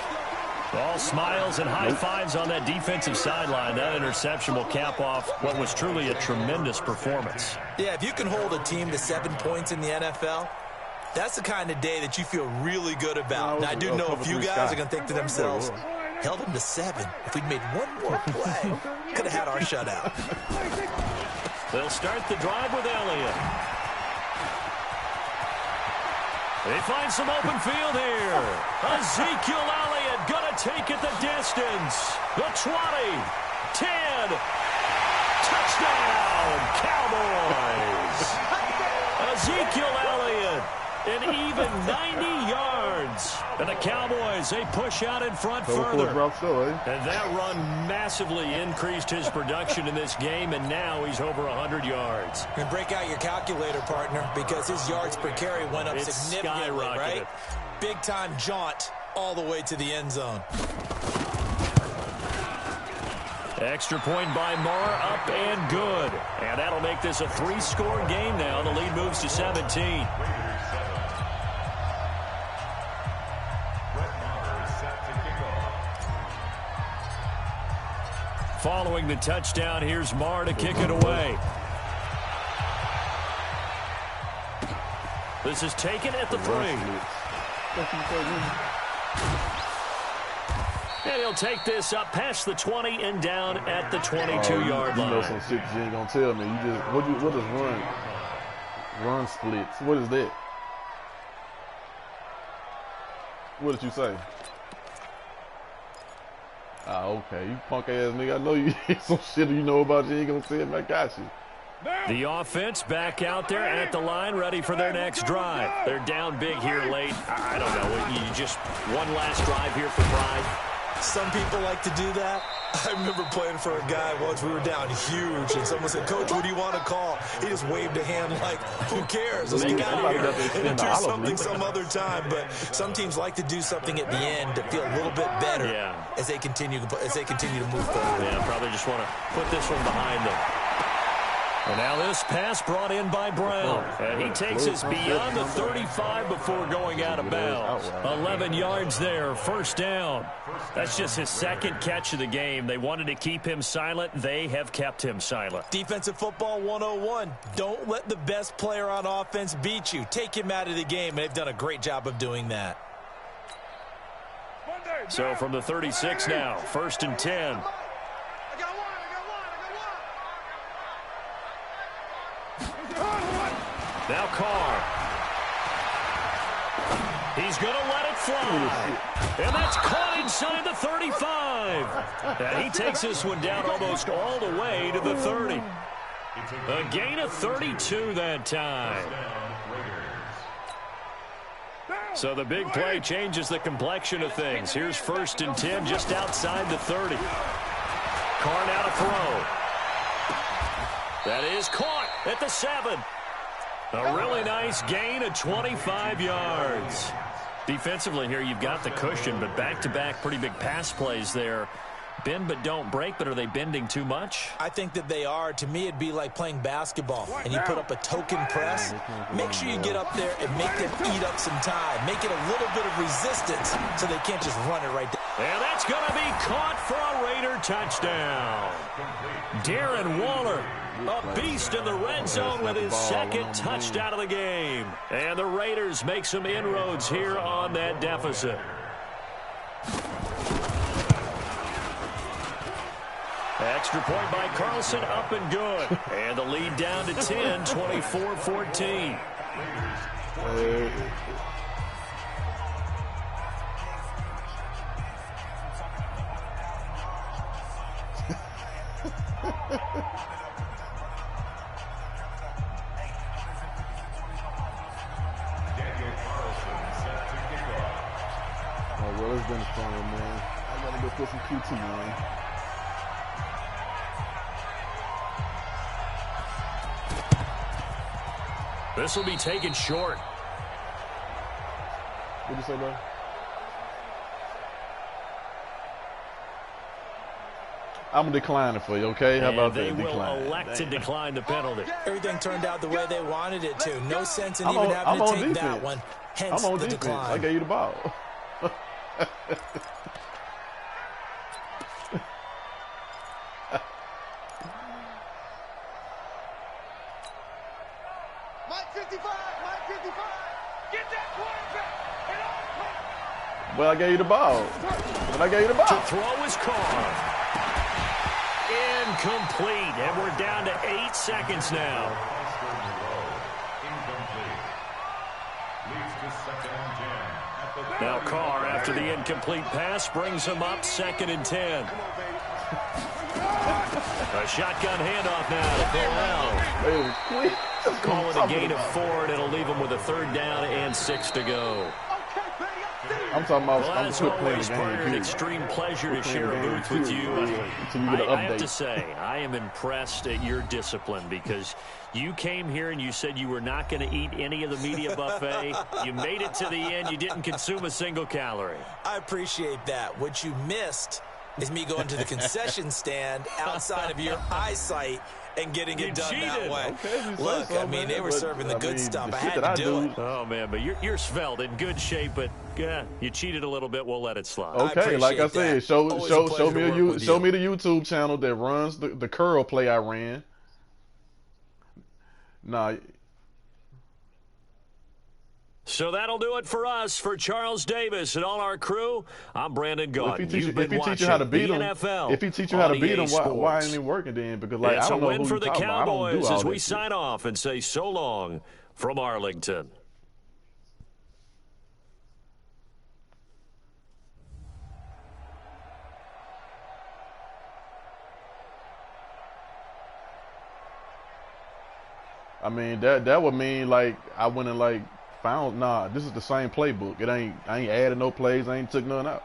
All smiles and high fives on that defensive sideline. That interception will cap off what was truly a tremendous performance. Yeah, if you can hold a team to 7 points in the NFL, that's the kind of day that you feel really good about. Now, I do know a few guys are going to think to themselves, held them to 7. If we'd made one more play, could have had our shutout. They'll start the drive with Elliott. They find some open field here. Ezekiel Elliott going to take it the distance. The 20, 10, touchdown, Cowboys. Ezekiel Elliott, an even 90 yards. And the Cowboys, they push out in front further. And that run massively increased his production in this game, and now he's over 100 yards. And break out your calculator, partner, because his yards per carry went up significantly, right? Big-time jaunt all the way to the end zone. Extra point by Marr, up and good. And that'll make this a 3-score game now. The lead moves to 17. Following the touchdown, here's Marr to kick it away. This is taken at the 3. And he'll take this up past the 20 and down at the 22-yard line. You know some shit you ain't gonna tell me. You just what is run splits? What is that? What did you say? Ah, okay. You punk ass nigga. I know you some shit you know about. You ain't gonna say it, man. I got you. The offense back out there at the line, ready for their next drive. They're down big here late. I don't know. You just one last drive here for pride. Some people like to do that. I remember playing for a guy once. We were down huge, and someone said, "Coach, what do you want to call?" He just waved a hand like, "Who cares? Let's get out of here and do something some other time." But some teams like to do something at the end to feel a little bit better as they continue to move forward. Yeah, probably just want to put this one behind them. And now this pass brought in by Brown. And he takes us beyond the 35 before going out of bounds. 11 yards there, 1st down. That's just his 2nd catch of the game. They wanted to keep him silent. They have kept him silent. Defensive football 101. Don't let the best player on offense beat you. Take him out of the game, and they've done a great job of doing that. So from the 36 now, 1st and 10. Now Carr. He's going to let it fly. And that's caught inside the 35. And he takes this one down almost all the way to the 30. A gain of 32 that time. So the big play changes the complexion of things. Here's 1st and 10 just outside the 30. Carr now to throw. That is caught at the 7. A really nice gain of 25 yards. Defensively here, you've got the cushion, but back-to-back pretty big pass plays there. Bend but don't break, but are they bending too much? I think that they are. To me, it'd be like playing basketball, and you put up a token press. Make sure you get up there and make them eat up some time. Make it a little bit of resistance so they can't just run it right there. And that's going to be caught for a Raider touchdown. Darren Waller, a beast in the red zone with his 2nd touchdown of the game. And the Raiders make some inroads here on that deficit. Extra point by Carlson, up and good. And the lead down to 10, 24-14. Oh, well, it's been fun, man. Gotta go put some QT on. This will be taken short. What'd you say, bro? I'm declining for you, okay? How about they that? will Decline. elect to decline the penalty. Everything turned out the way they wanted it to. No sense in I'm even on- having I'm to on take that defense. one. I'm Hence on the defense. decline. I gave you the ball. Mike 55, Mike 55. Get that quarterback. And on. Well, I gave you the ball. But I gave you the To ball. throw is Carr. Incomplete. And we're down to 8 seconds now. Incomplete. Leads to second and 10 at the Now Carr, after the incomplete pass, brings him up 2nd and 10. A shotgun handoff now to Burrell. It was quick. Just Call it a talking gain of about. 4, and it'll leave him with a 3rd down and 6 to go. I'm talking about. Well, I'm as quit playing the always, game. Partner, an period. extreme pleasure to Quit playing share a the game, booth with you. period. Until you get an I have to update. say, I am impressed at your discipline because you came here and you said you were not going to eat any of the media buffet. You made it to the end. You didn't consume a single calorie. I appreciate that. What you missed is me going to the concession stand outside of your eyesight and getting it done that cheated. way. Okay, if you say Look, so, I mean, man, they were but, serving the I good mean, stuff. the I shit had that to I do do- it. Oh, man, but you're svelte, in good shape, but yeah, you cheated a little bit. We'll let it slide. Okay, like I appreciate said, that. show Always a show pleasure to work with show you. me the YouTube channel that runs the curl play I ran. Nah, So that'll do it for us. For Charles Davis and all our crew, I'm Brandon well, Gaudin. if he You've teach been you how to watching beat the him, NFL if he teach you how to on beat EA him, why Sports. ain't he working then? Because like It's I don't a know win who for you the talking about. I don't do Cowboys all as we that shit. sign off and say so long from Arlington. I mean that would mean like I went and like found this is the same playbook. I ain't added no plays, I ain't took none out.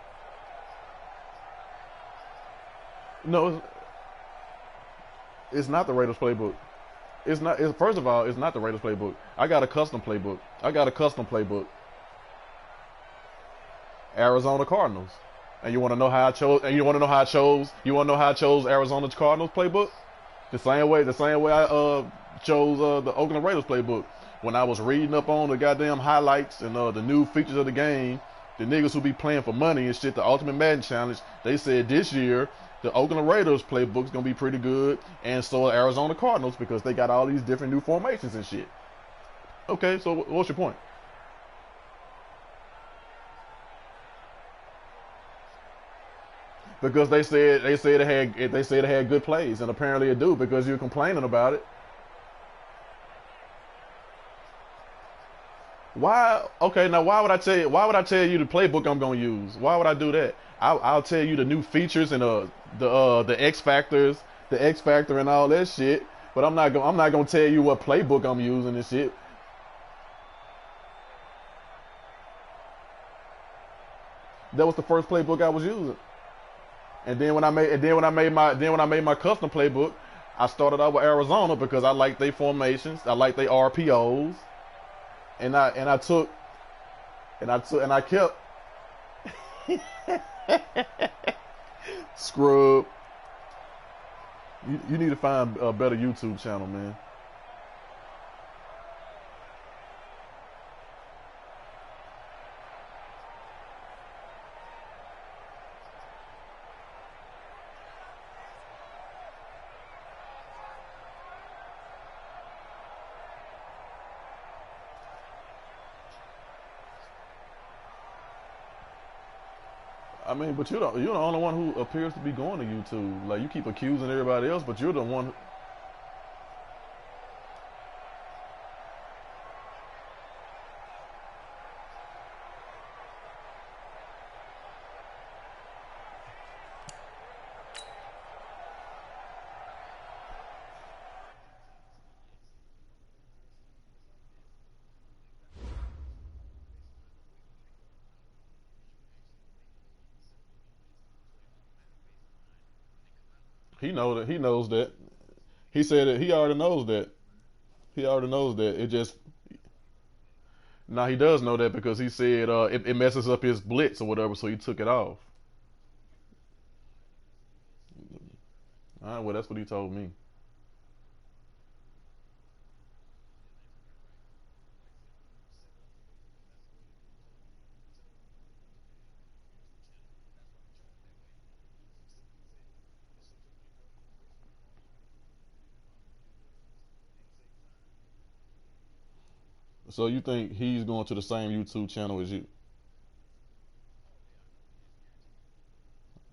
No, it's not the Raiders playbook. It's not. First of all, it's not the Raiders playbook. I got a custom playbook. Arizona Cardinals. And you want to know how I chose? You want to know how I chose Arizona Cardinals playbook? The same way I chose the Oakland Raiders playbook. When I was reading up on the goddamn highlights and the new features of the game, the niggas who be playing for money and shit, the Ultimate Madden Challenge, they said this year the Oakland Raiders playbook's gonna be pretty good, and so are Arizona Cardinals because they got all these different new formations and shit. Okay, so what's your point? Because they said it had good plays, and apparently it do because you're complaining about it. Why? Okay, now why would I tell you the playbook I'm gonna use? Why would I do that? I'll tell you the new features and the X factors, the X factor and all that shit. But I'm not gonna tell you what playbook I'm using and shit. That was the first playbook I was using. And then when I made my custom playbook, I started out with Arizona because I like their formations, I like their RPOs, and I kept scrub. You need to find a better YouTube channel, man. I mean, but you're the only one who appears to be going to YouTube. Like, you keep accusing everybody else, but you're the one. He know that. He knows that. He said it. He already knows that. He already knows that. It just. Now he does know that because he said it messes up his blitz or whatever, so he took it off. All right, well that's what he told me. So you think he's going to the same YouTube channel as you?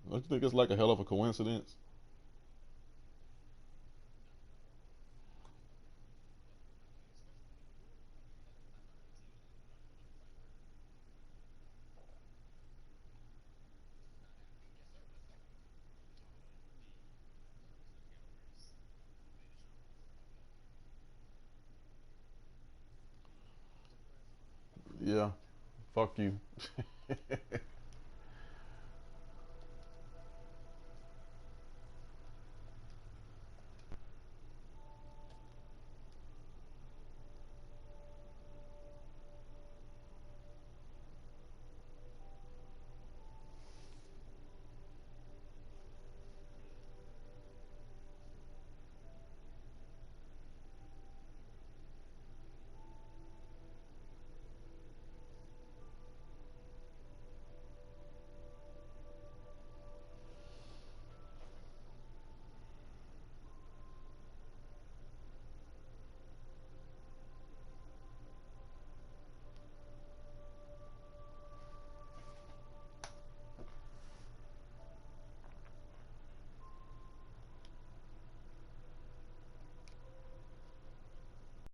Don't you think it's like a hell of a coincidence? Yeah. Fuck you.